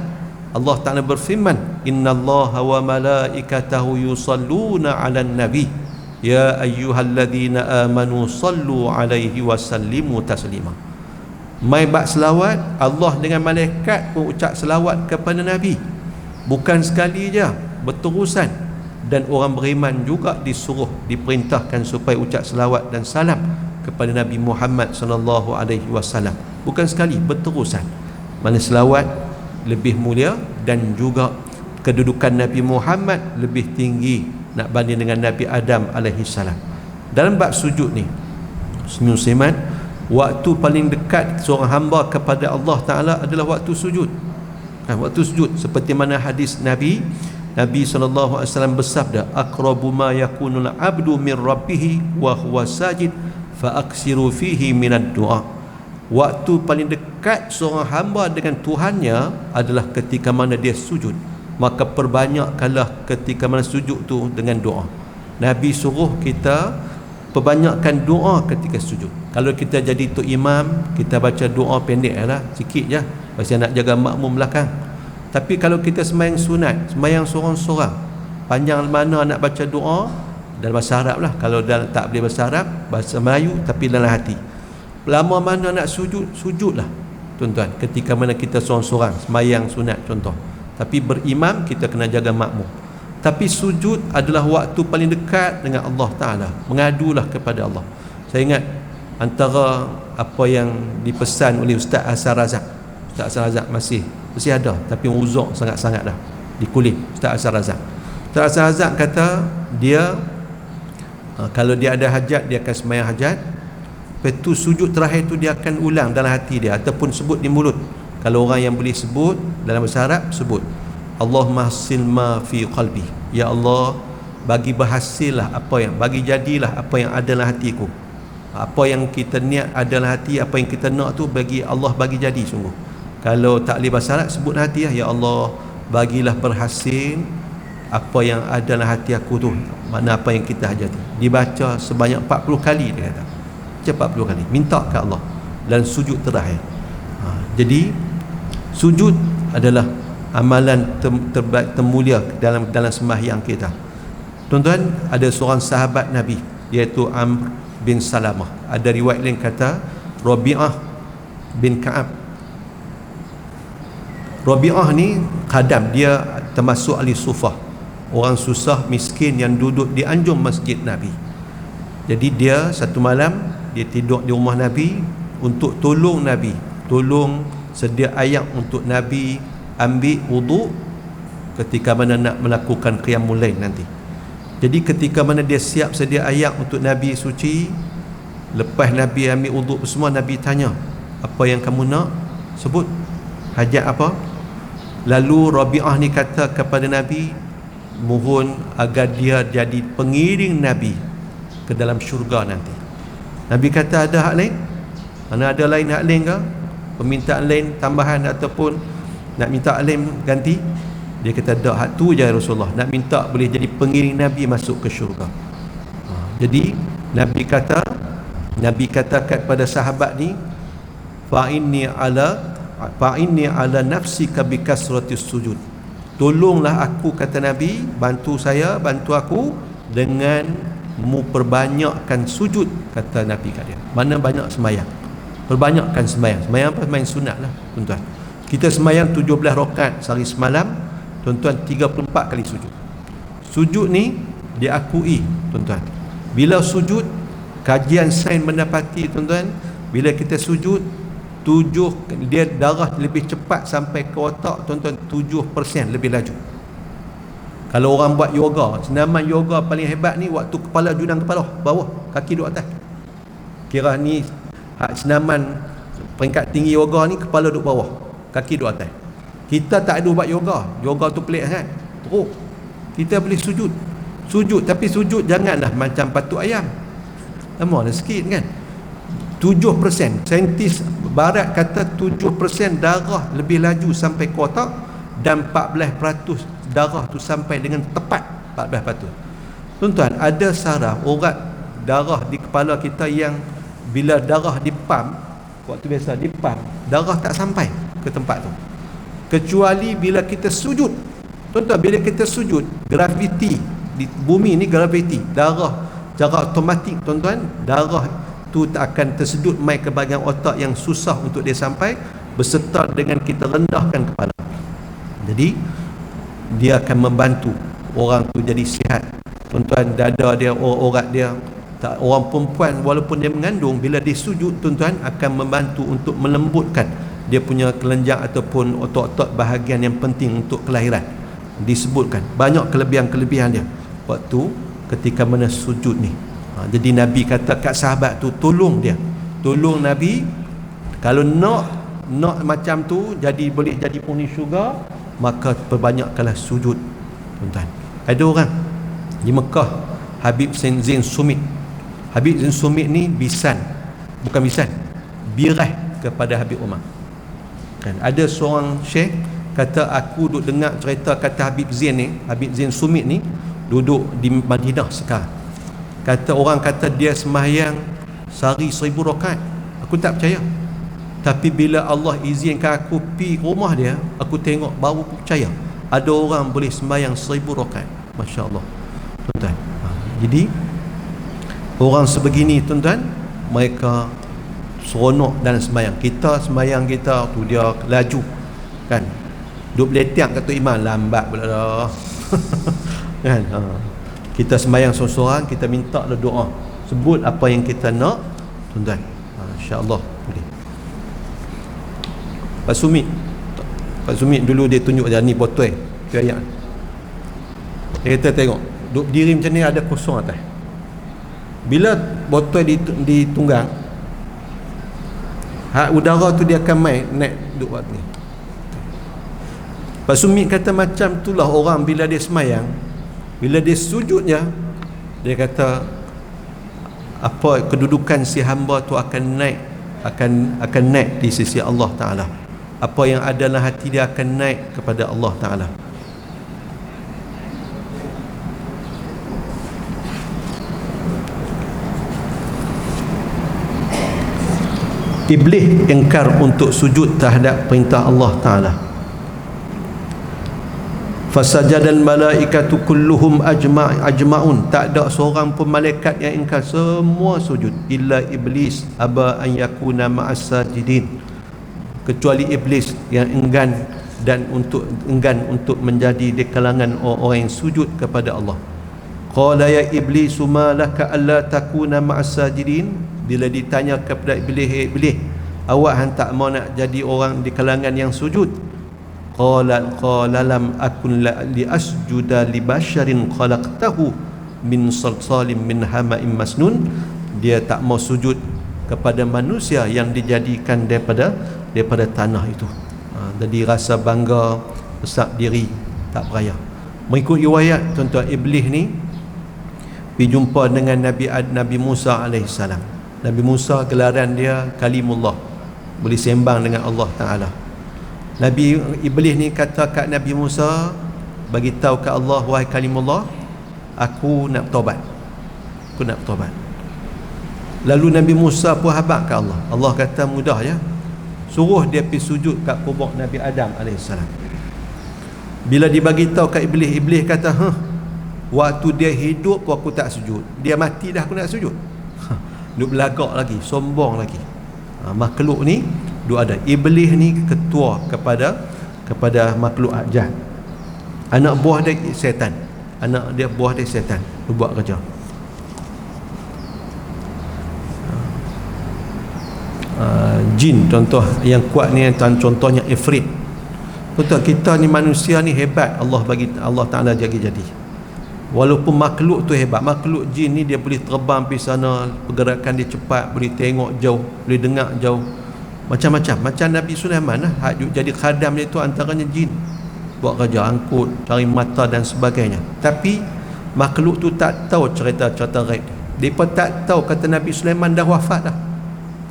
Allah Ta'ala berfirman, innallaha wa malaikatahu yusalluna 'alan nabi ya ayyuhalladzina amanu sallu 'alaihi wa sallimu taslima. Mai bab selawat, Allah dengan malaikat pun ucap selawat kepada Nabi. Bukan sekali je, berterusan. Dan orang beriman juga disuruh, diperintahkan supaya ucap selawat dan salam kepada Nabi Muhammad sallallahu alaihi wasallam. Bukan sekali, berterusan. Mana selawat lebih mulia dan juga kedudukan Nabi Muhammad lebih tinggi nak banding dengan Nabi Adam alaihi salam. Dalam bab sujud ni, musliman, waktu paling dekat seorang hamba kepada Allah Ta'ala adalah waktu sujud. Waktu sujud, seperti mana hadis Nabi SAW bersabda, aqrabu ma yakunul abdu min rabbih wa huwa sajid fa aksiru fihi minad du'a. Waktu paling dekat seorang hamba dengan Tuhannya adalah ketika mana dia sujud, maka perbanyakkanlah ketika mana sujud tu dengan doa. Nabi suruh kita perbanyakkan doa ketika sujud. Kalau kita jadi tok imam, kita baca doa pendek lah, sikit je, pasal nak jaga makmum belakang. Tapi kalau kita sembahyang sunat, sembahyang sorang-sorang, panjang mana nak baca doa dalam bahasa Arab lah. Kalau tak boleh bahasa Arab, bahasa Melayu, tapi dalam hati. Lama mana nak sujud, sujudlah tuan-tuan. Ketika mana kita sorang-sorang sembahyang sunat contoh, tapi berimam kita kena jaga makmum. Tapi sujud adalah waktu paling dekat dengan Allah Ta'ala, mengadulah kepada Allah. Saya ingat antara apa yang dipesan oleh Ustaz Hasan Razak. Ustaz Hasan Razak masih ada, tapi uzur sangat-sangat dah di kulit. Ustaz Hasan Razak, Ustaz Hasan Razak kata dia kalau dia ada hajat, dia akan sembahyang hajat. Lepas tu sujud terakhir tu dia akan ulang dalam hati dia ataupun sebut di mulut. Kalau orang yang boleh sebut dalam bahasa Arab, sebut Allahumma hasil ma fi qalbi. Ya Allah, bagi berhasillah apa yang, bagi jadilah apa yang ada dalam hatiku. Apa yang kita niat ada dalam hati, apa yang kita nak tu bagi Allah bagi jadi sungguh. Kalau tak boleh bahasa Arab, sebut hati lah, ya Allah, bagilah berhasil apa yang ada dalam hati aku tu. Mana apa yang kita hajati. Dibaca sebanyak 40 kali, dia kata. 40 kali minta ke Allah dan sujud terakhir. Jadi sujud adalah amalan terbaik, termulia dalam sembahyang kita. Tuan-tuan, ada seorang sahabat Nabi iaitu Amr bin Salamah. Ada riwayat lain kata Rabi'ah bin Ka'ab. Rabi'ah ni khadam, dia termasuk ahli sufah, orang susah miskin yang duduk di anjung masjid Nabi. Jadi dia satu malam dia tidur di rumah Nabi untuk tolong Nabi, tolong sedia air untuk Nabi ambil wuduk ketika mana nak melakukan qiyamul lail nanti. Jadi ketika mana dia siap sedia air untuk Nabi suci, lepas Nabi ambil wuduk semua, Nabi tanya, apa yang kamu nak? Sebut hajat apa? Lalu Rabi'ah ni kata kepada Nabi, mohon agar dia jadi pengiring Nabi ke dalam syurga nanti. Nabi kata, ada hak lain? Mana ada lain hak lain ke? Permintaan lain tambahan ataupun nak minta lain ganti? Dia kata, ada hak tu je Rasulullah, nak minta boleh jadi pengiring Nabi masuk ke syurga. Jadi Nabi kata kepada sahabat ni, fa inni ala nafsika bi kasratis sujud. Tolonglah aku, kata Nabi, bantu aku dengan mu perbanyakkan sujud, kata Nabi kat dia. Mana banyak sembahyang, perbanyakkan sembahyang. Sembahyang apa? Sembahyang sunat lah tuan-tuan. Kita sembahyang 17 rakaat sehari semalam, tuan-tuan, 34 kali sujud. Sujud ni diakui tuan-tuan. Bila sujud, kajian sains mendapati tuan-tuan, bila kita sujud, dia darah lebih cepat sampai ke otak tuan-tuan, 7% lebih laju. Kalau orang buat yoga, senaman yoga paling hebat ni waktu kepala junang kepala bawah, kaki duduk atas. Kira ni senaman peringkat tinggi yoga ni, kepala duduk bawah, kaki duduk atas. Kita tak ada buat yoga. Yoga tu pelik kan? Teruk. Kita boleh sujud. Sujud, tapi sujud janganlah macam patuk ayam. Lama sikit kan. 7%, saintis barat kata 7% darah lebih laju sampai ke otak, dan 14% darah tu sampai dengan tepat 14%. Tuan-tuan, ada saraf urat darah di kepala kita yang bila darah dipam, waktu biasa dipam, darah tak sampai ke tempat tu, kecuali bila kita sujud. Tuan-tuan, bila kita sujud, graviti di bumi ni, graviti darah secara automatik, tuan-tuan, darah tu tak akan tersedut mai ke bahagian otak yang susah untuk dia sampai, beserta dengan kita rendahkan kepala. Jadi dia akan membantu orang tu jadi sihat. Tuan-tuan, dada dia, urat dia tak, orang perempuan walaupun dia mengandung, bila dia sujud, tuan-tuan, akan membantu untuk melembutkan dia punya kelenjar ataupun otot-otot bahagian yang penting untuk kelahiran. Disebutkan banyak kelebihan-kelebihan dia waktu ketika mana sujud ni. Jadi Nabi kata kat sahabat tu, tolong dia, tolong Nabi, kalau nak macam tu jadi boleh jadi penghuni syurga, maka perbanyakkanlah sujud. Tuan-tuan, ada orang di Mekah, Habib Zain Sumit. Habib Zain Sumit ni bukan bisan, birah kepada Habib Umar kan. Ada seorang syekh kata, aku duk dengar cerita kata Habib Zain Sumit ni duduk di Madinah sekarang. Kata orang kata dia sembahyang sehari 1000 rakaat. Aku tak percaya. Tapi bila Allah izinkan aku pergi rumah dia, aku tengok baru percaya. Ada orang boleh sembahyang 1000 rakaat. Masya Allah, tuan-tuan. Jadi orang sebegini, tuan-tuan, mereka seronok dalam sembahyang. Kita sembahyang kita tu dia laju kan, duk beletiak kata imam, lambat pula dah. Kan. Kita sembahyang seorang-seorang, kita minta doa, sebut apa yang kita nak, tuan-tuan. InsyaAllah boleh. Pak Sumit dulu dia tunjuk dia ni botol tu ayat. Dia kata tengok, duduk diri macam ni ada kosong atas. Bila botol ditunggang, udara tu dia akan naik duduk buat ni. Pak Sumit kata macam itulah orang bila dia semayang, bila dia sujudnya, dia kata apa kedudukan si hamba tu akan naik di sisi Allah Ta'ala. Apa yang ada dalam hati dia akan naik kepada Allah Ta'ala. Iblis ingkar untuk sujud terhadap perintah Allah Ta'ala. Fasajadal malaikatu kulluhum ajma'un, tak ada seorang pun malaikat yang ingkar, semua sujud, illa iblis aba an yakuna ma'as sajidin, kecuali iblis yang enggan untuk menjadi di kalangan orang yang sujud kepada Allah. Qala ya iblis ma laka alla takuna ma'as sajidin, bila ditanya kepada iblis, awak hang tak mau nak jadi orang di kalangan yang sujud? Qala lam akun li asjuda li basharin khalaqtahu min salsalin min hama'in masnun, dia tak mau sujud kepada manusia yang dijadikan daripada tanah itu. Jadi rasa bangga, besar diri, tak beraya. Mengikut riwayat, tuan-tuan, iblis ni pergi jumpa dengan Nabi Musa alaihissalam. Nabi Musa gelaran dia Kalimullah, boleh sembang dengan Allah Ta'ala. Iblis ni kata kat Nabi Musa, bagi tahu kat Allah, wahai Kalimullah, aku nak bertaubat. Lalu Nabi Musa pun habaq kat Allah. Allah kata mudah ya, suruh dia pergi sujud kat kubur Nabi Adam alaihissalam. Bila dibagi tahu kat Iblis kata, waktu dia hidup pun aku tak sujud, dia mati dah aku nak sujud. Duk belagak lagi, sombong lagi. Makhluk ni duk ada. Iblis ni ketua kepada makhluk jahat. Anak buah dia setan. Dia buat kerja. Jin contoh yang kuat ni, contohnya ifrit. Betul, kita ni manusia ni hebat, Allah Ta'ala jadi. Walaupun makhluk tu hebat, makhluk jin ni dia boleh terbang pergi sana, pergerakan dia cepat, boleh tengok jauh, boleh dengar jauh, macam-macam. Macam Nabi Sulaiman lah, jadi khadam dia tu antaranya jin, buat kerja angkut, cari mata dan sebagainya. Tapi makhluk tu tak tahu cerita-cerita gaib. Mereka tak tahu kata Nabi Sulaiman dah wafat dah.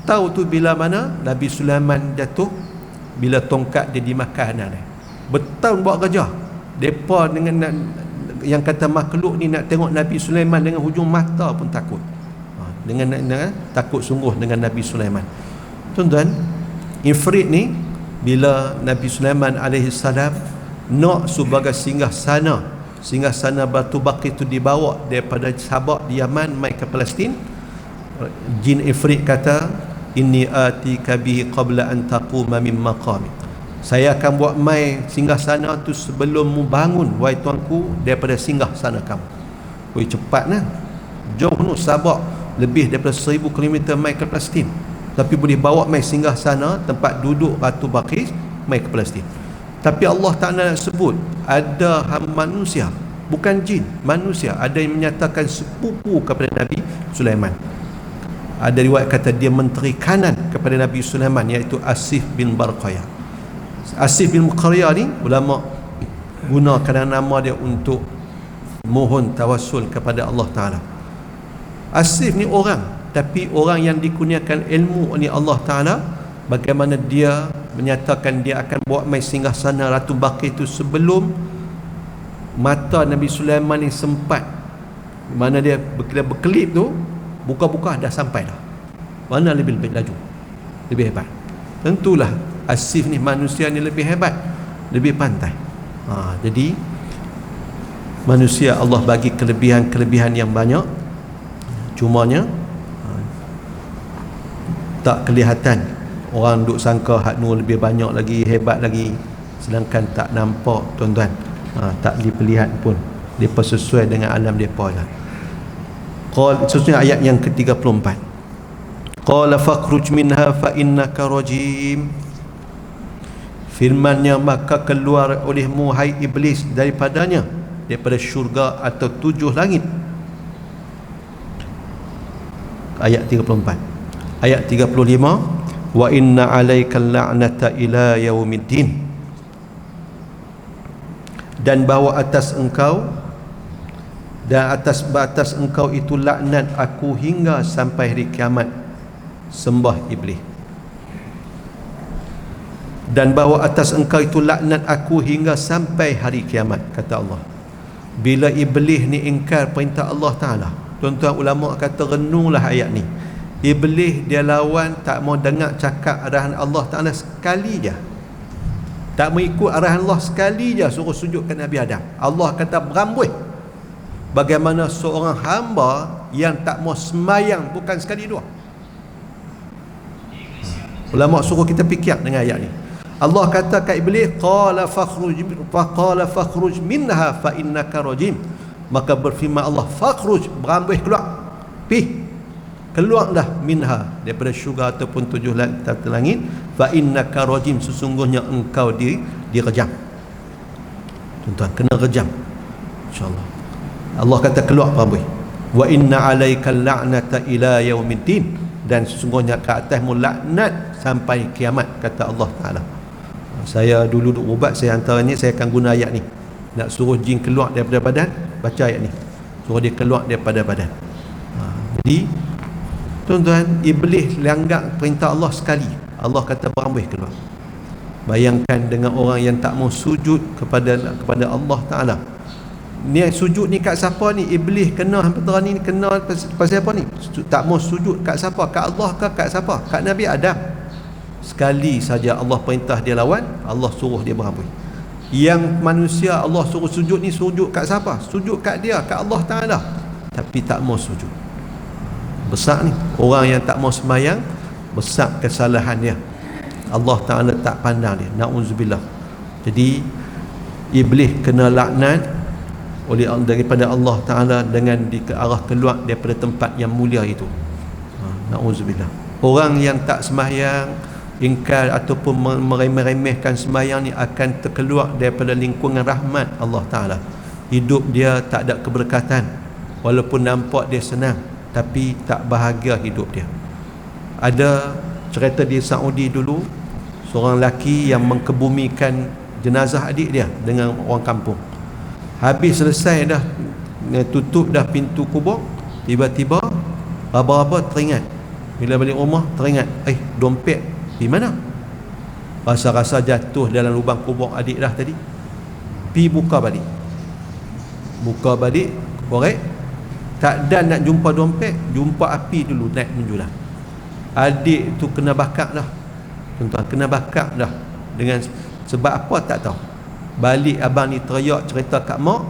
Tahu tu bila mana Nabi Sulaiman jatuh, bila tongkat dia dimakan dah. Bertahun buat kerja. Mereka dengan yang kata makhluk ni nak tengok Nabi Sulaiman dengan hujung mata pun takut. Dengan takut sungguh dengan Nabi Sulaiman. Tuan-tuan, Ifrit ni bila Nabi Sulaiman alaihi salam nak sebagai singgah sana Batu Baqi itu dibawa daripada Sabak di Yaman mai ke Palestin, jin Ifrit kata, inni atika bihi qabla an taquma min maqami, saya akan buat mai singgah sana tu sebelum mu bangun wahai tuanku daripada singgah sana kamu. Oi cepat nah, jauh nu Sabak, lebih daripada 1000 km mai ke Palestin, tapi boleh bawa mai singgah sana tempat duduk Batu Baqi mai ke Palestin. Tapi Allah Ta'ala sebut ada manusia, bukan jin, manusia, ada yang menyatakan sepupu kepada Nabi Sulaiman. Ada riwayat kata dia menteri kanan kepada Nabi Sulaiman, iaitu Asif bin Barqayah. Asif bin Barqayah ni ulama gunakan nama dia untuk mohon tawassul kepada Allah Ta'ala. Asif ni orang, tapi orang yang dikurniakan ilmu oleh Allah Ta'ala. Bagaimana dia menyatakan dia akan buat mai singgah sana Ratu Baqi itu sebelum mata Nabi Sulaiman ni sempat, mana dia berkelip tu, buka-buka dah sampai dah. Mana lebih laju, lebih hebat. Tentulah Asif ni, manusia ni lebih hebat, lebih pandai. Jadi manusia Allah bagi kelebihan yang banyak, cumanya tak kelihatan. Orang duk sangka hak nu lebih banyak lagi, hebat lagi, sedangkan tak nampak tuan-tuan. Tak dilihat pun. Depa sesuai dengan alam depa lah. Khususnya ayat yang ke-34. Qala fakhruj minha fa innaka rajim. Firmannya, maka keluar olehmu hai iblis daripadanya, daripada syurga atau 7 langit. Ayat 34. Ayat 35, wa inna alaikal la'nata ila yaumiddin, dan bahawa atas engkau dan atas batas engkau itu laknat aku hingga sampai hari kiamat. Sembah iblis. Dan bahawa atas engkau itu laknat aku hingga sampai hari kiamat, kata Allah. Bila iblis ni ingkar perintah Allah Ta'ala, tuan-tuan ulama kata renunglah ayat ni. Iblis dia lawan, tak mau dengar cakap arahan Allah Ta'ala sekali je, tak mau ikut arahan Allah sekali je, suruh sujud ke Nabi Adam. Allah kata berambut. Bagaimana seorang hamba yang tak mau semayang bukan sekali dua. Ulama suruh kita fikir dengan ayat ni. Allah kata kat iblis, qala fakhruj minha fa innaka rajim. Maka berfirman Allah, fakhruj, berambut keluar, keluarlah minha, daripada syurga ataupun 7 langit, fa innaka rajim, sesungguhnya engkau direjam. Tuan-tuan kena rejam insya-Allah. Allah kata keluar berambut. Wa inna alaikal la'nata ila yaumiddin, dan sesungguhnya ke atasmu laknat sampai kiamat, kata Allah Ta'ala. Saya dulu duk ubat, saya antaranya saya akan guna ayat ni. Nak suruh jin keluar daripada badan, baca ayat ni, suruh dia keluar daripada badan. Jadi tuan-tuan, iblis langgar perintah Allah sekali, Allah kata berambut keluar. Bayangkan dengan orang yang tak mau sujud kepada Allah Ta'ala. Ni sujud ni kat siapa ni? Iblis kena hampir ni kena pasal apa ni? Tak mau sujud kat siapa? Kat Allah ke kat siapa? Kat Nabi Adam. Sekali saja Allah perintah dia lawan, Allah suruh dia berambut. Yang manusia Allah suruh sujud ni, sujud kat siapa? Sujud kat dia, kat Allah Ta'ala, tapi tak mau sujud. Besar ni orang yang tak mau sembahyang, besar kesalahan dia. Allah Ta'ala tak pandang dia, na'udzubillah. Jadi iblis kena laknat oleh daripada Allah Ta'ala dengan arah keluar daripada tempat yang mulia itu. Na'udzubillah. Orang yang tak sembahyang, ingkar ataupun meremeh-remehkan sembahyang ni akan terkeluar daripada lingkungan rahmat Allah Ta'ala. Hidup dia tak ada keberkatan, walaupun nampak dia senang tapi tak bahagia hidup dia. Ada cerita di Saudi dulu, seorang lelaki yang mengkebumikan jenazah adik dia dengan orang kampung. Habis selesai dah, tutup dah pintu kubur, tiba-tiba raba-raba teringat, bila balik rumah teringat, dompet di mana? Rasa-rasa jatuh dalam lubang kubur adik dah tadi. Pi buka balik, korek, tak ada nak jumpa dompet, jumpa api dulu naik menjulang. Adik tu kena bakar dah, tuan-tuan, kena bakar dah. Dengan sebab apa tak tahu. Balik abang ni teriak cerita kat mak,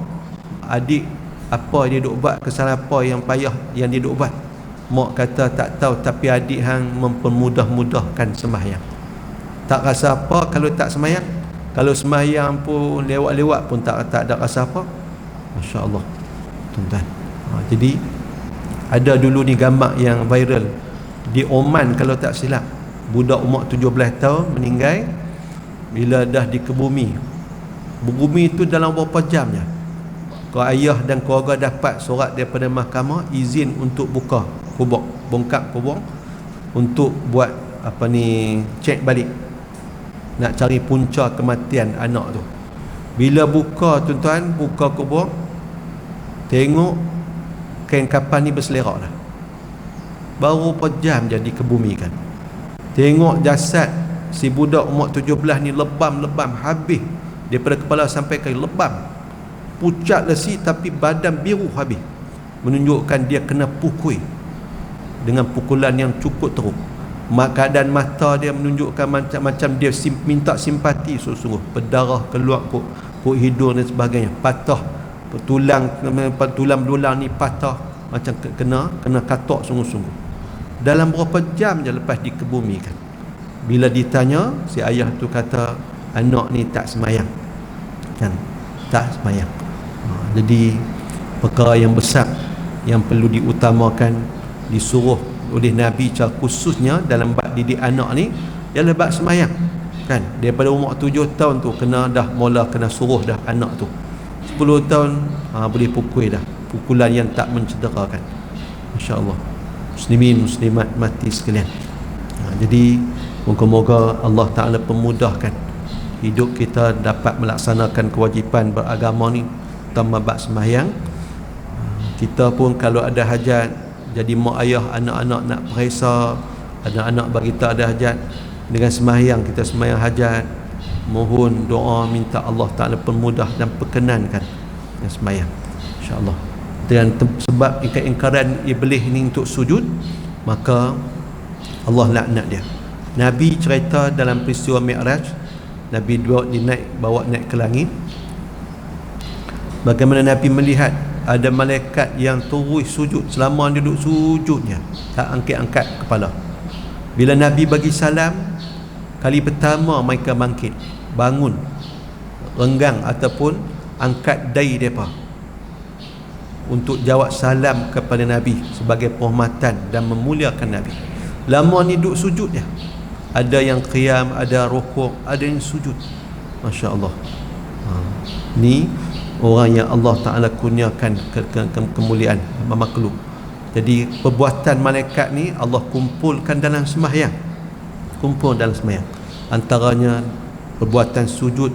adik apa dia duk buat, kesalahan apa yang payah yang dia duk buat. Mak kata tak tahu, tapi adik hang mempermudah-mudahkan sembahyang. Tak rasa apa kalau tak sembahyang. Kalau sembahyang pun lewat-lewat pun tak ada rasa apa. Masya Allah, tuan-tuan. Jadi ada dulu ni gambar yang viral di Oman kalau tak silap. Budak umur 17 tahun meninggal bila dah dikebumi. Bumi itu dalam beberapa jam je. Kalau ayah dan keluarga dapat surat daripada mahkamah izin untuk buka kubur, bongkar kubur untuk buat cek balik, nak cari punca kematian anak tu. Bila buka, tuan-tuan, buka kubur, tengok kain kapan ni berselerak dah. Baru berapa jam je dikebumikan. Tengok jasad si budak umur 17 ni lebam-lebam habis, daripada kepala sampai kaki lebam, pucat lesi, tapi badan biru habis, menunjukkan dia kena pukul dengan pukulan yang cukup teruk. Keadaan mata dia menunjukkan macam dia minta simpati sungguh-sungguh. Berdarah keluar kok hidung dan sebagainya, patah tulang belulang ni patah, macam kena katok sungguh-sungguh. Dalam berapa jam je lepas dikebumikan. Bila ditanya, si ayah tu kata anak ni tak sembahyang, kan, tak sembahyang. Jadi perkara yang besar yang perlu diutamakan, disuruh oleh Nabi secara khususnya dalam bab didik anak ni ialah bab sembahyang, kan. Daripada umur 7 tahun tu kena suruh dah anak tu. 10 tahun boleh pukul dah, pukulan yang tak mencederakan. Masya-Allah. Muslimin muslimat mati sekalian. Jadi moga-moga Allah Ta'ala pemudahkan hidup kita dapat melaksanakan kewajipan beragama ni, terutama bab sembahyang. Kita pun kalau ada hajat, jadi mak ayah anak-anak nak periksa, anak-anak bagi kita ada hajat, dengan sembahyang kita sembahyang hajat, mohon doa minta Allah Ta'ala permudah dan perkenankan dengan sembahyang, insya-Allah. Dan sebab ingkaran iblis ni untuk sujud, maka Allah laknat dia. Nabi cerita dalam peristiwa Mi'raj, Nabi bawa naik ke langit, bagaimana Nabi melihat ada malaikat yang terus sujud, selama dia duduk sujudnya tak angkat-angkat kepala. Bila Nabi bagi salam, kali pertama mereka bangkit, bangun, renggang ataupun angkat dahi mereka untuk jawab salam kepada Nabi sebagai penghormatan dan memuliakan Nabi. Lama ni duduk sujud je. Ada yang qiyam, ada rukuk, ada yang sujud. Masya Allah. Ni orang yang Allah Ta'ala kurniakan kemuliaan makhluk. Jadi perbuatan malaikat ni Allah kumpulkan dalam sembahyang. Kumpul dalam sembahyang. Antaranya perbuatan sujud,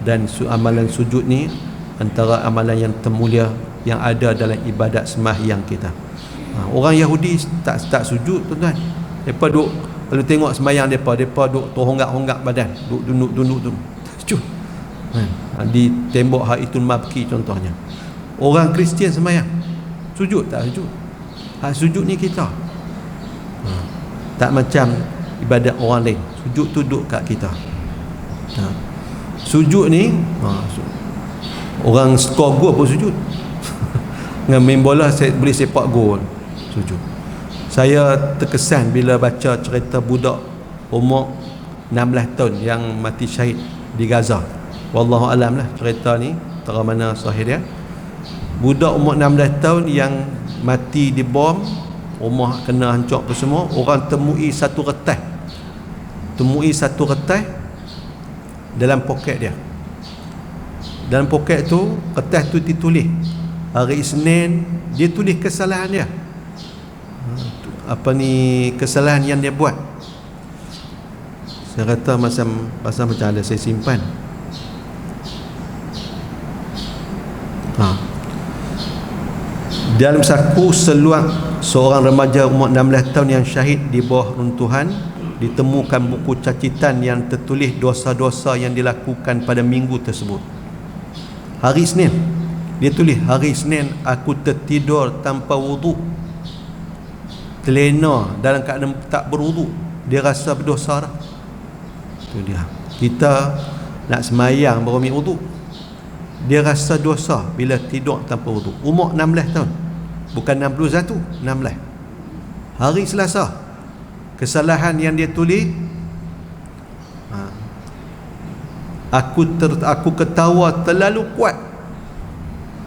dan amalan sujud ni antara amalan yang termulia yang ada dalam ibadat sembahyang kita. Orang Yahudi tak sujud, tuan-tuan. Mereka duk, kalau tengok sembahyang mereka duk terhonggak-honggak badan, duk duduk sujud. Di tembok Haitul Mabki contohnya. Orang Kristian sembahyang, sujud tak sujud? Sujud ni kita. Tak macam ibadat orang lain. Sujud tu duduk kat kita. Sujud ni orang skor gol pun sujud. Dengan main bola saya boleh sepak gol, sujud. Saya terkesan bila baca cerita budak umur 16 tahun yang mati syahid di Gaza. Wallahu alam lah cerita ni tera mana sahih dia. Budak umur 16 tahun yang mati di bom, rumah kena hancur apa semua, orang temui satu retas temui satu kertas dalam poket dia. Dalam poket tu, kertas tu ditulis hari Isnin, dia tulis kesalahan dia. Kesalahan yang dia buat. Saya kata macam ada saya simpan. Dalam saku seluar seorang remaja umur 16 tahun yang syahid di bawah runtuhan, ditemukan buku cacitan yang tertulis dosa-dosa yang dilakukan pada minggu tersebut. Hari Isnin, dia tulis, hari Isnin aku tertidur tanpa wudu, terlena dalam keadaan tak berwudu. Dia rasa berdosa dah. Itu dia. Kita nak semayang baru ambil wudu, dia rasa dosa bila tidur tanpa wudu. Umur 16 tahun, bukan 61, 16. Hari Selasa, kesalahan yang dia tulis, aku ketawa terlalu kuat,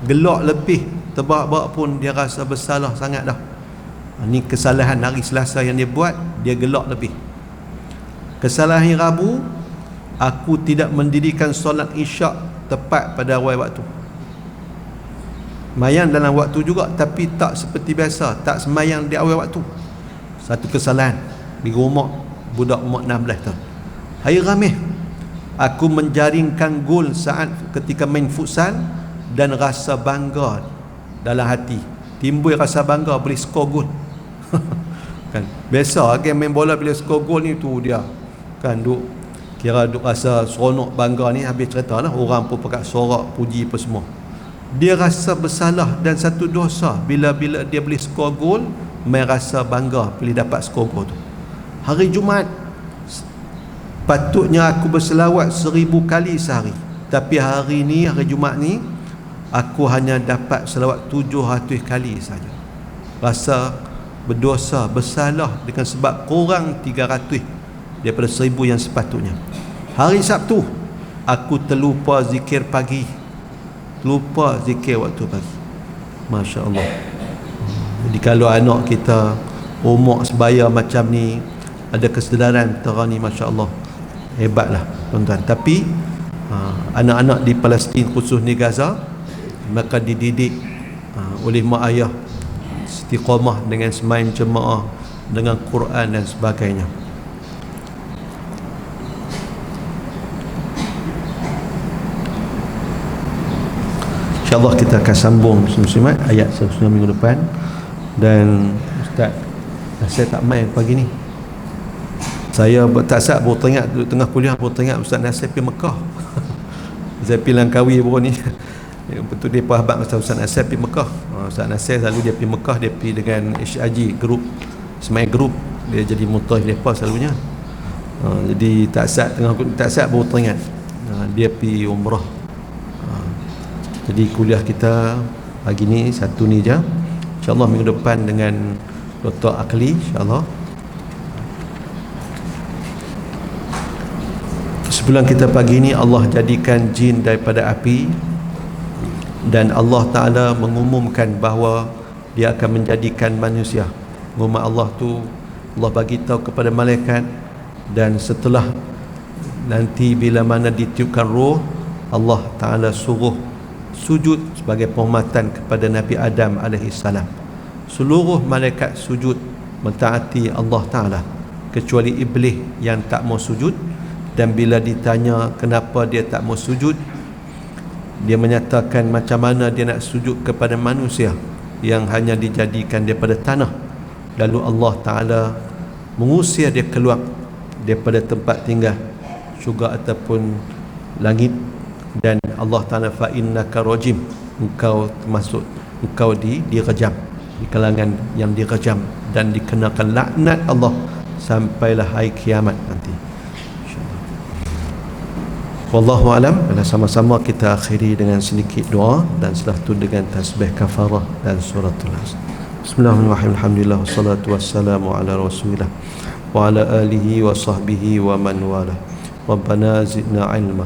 gelak lebih, terbahak-bahak pun dia rasa bersalah sangat dah. Ini kesalahan hari Selasa yang dia buat, dia gelak lebih. Kesalahan hari Rabu, aku tidak mendirikan solat isyak tepat pada awal waktu. Semayang dalam waktu juga, tapi tak seperti biasa, tak semayang di awal waktu. Satu kesalahan di rumah budak umur 16 tahun. Hari Khamis, aku menjaringkan gol saat ketika main futsal dan rasa bangga dalam hati. Timbul rasa bangga boleh skor gol. Kan biasa game main bola bila skor gol ni tu dia kan duk rasa seronok bangga ni. Habis cerita lah, orang pun pakat sorak puji apa semua. Dia rasa bersalah dan satu dosa bila dia boleh skor gol, main rasa bangga boleh dapat skor gol tu. Hari Jumaat, patutnya aku berselawat 1000 kali sehari, tapi hari ni, hari Jumaat ni, aku hanya dapat selawat 700 kali saja. Rasa berdosa, bersalah dengan sebab kurang 300 daripada 1000 yang sepatutnya. Hari Sabtu, aku terlupa zikir pagi, lupa zikir waktu pagi. Masya Allah. Jadi kalau anak kita umur sebaya macam ni, ada kesedaran tera ni, Masya Allah, hebatlah tuan-tuan. Tapi anak-anak di Palestin, khusus di Gaza, maka dididik oleh mak ayah istiqamah dengan semain jemaah, dengan Quran dan sebagainya. InsyaAllah kita akan sambung muslimat ayat seterusnya minggu depan. Dan Ustaz, saya tak main pagi ni. Saya tak sat baru teringat, duduk tengah kuliah baru teringat Ustaz Nasir pergi Mekah. Saya pergi Langkawi baru ni. Betul dia pahabat masa Ustaz Nasir pergi Mekah. Ustaz Nasir selalu dia pergi Mekah, dia pergi dengan HRG group, semai group, dia jadi mutaif mereka selalunya. Jadi tak sat baru teringat dia pergi umrah. Jadi kuliah kita pagi ni satu ni je. InsyaAllah minggu depan dengan Dr. Akli, insyaAllah. Sebelum kita pagi ni, Allah jadikan jin daripada api, dan Allah Ta'ala mengumumkan bahawa Dia akan menjadikan manusia. Pengumuman Allah tu, Allah bagi tahu kepada malaikat, dan setelah nanti bila mana ditiupkan roh, Allah Ta'ala suruh sujud sebagai penghormatan kepada Nabi Adam AS. Seluruh malaikat sujud mentaati Allah Ta'ala, kecuali Iblis yang tak mau sujud. Dan bila ditanya kenapa dia tak mau sujud, dia menyatakan macam mana dia nak sujud kepada manusia yang hanya dijadikan daripada tanah. Lalu Allah Ta'ala mengusir dia keluar daripada tempat tinggal syurga ataupun langit. Dan Allah Ta'ala, fa innaka rajim, engkau termasuk, engkau direjam, di kalangan yang direjam dan dikenakan laknat Allah sampailah hari kiamat nanti. Wallahu alam. Sama-sama kita akhiri dengan sedikit doa dan setelah itu dengan tasbih kafarah dan suratul Nas. Bismillahirrahmanirrahim. Alhamdulillah wassalatu wassalamu ala Rasulillah wa ala alihi wa sahbihi wa man wala. Rabbana zidna ilma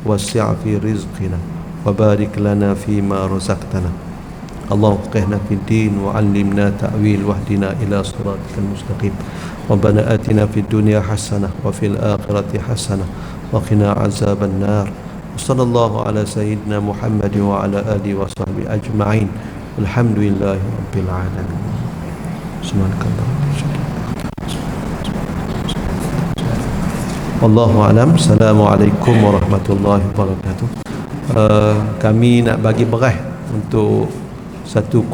wasi' fi rizqina wa barik lana fima razaqtana اللهم فقهنا في الدين وعلمنا تأويل واهدنا إلى صراطك المستقيم ربنا آتنا في الدنيا حسنة وفي الآخرة حسنة وقنا عذاب النار وصلى الله على سيدنا محمد وعلى آله وصحبه أجمعين الحمد لله رب العالمين سبحانك اللهم Wallahu alam. Assalamualaikum warahmatullahi wabarakatuh. Kami nak bagi beras untuk satu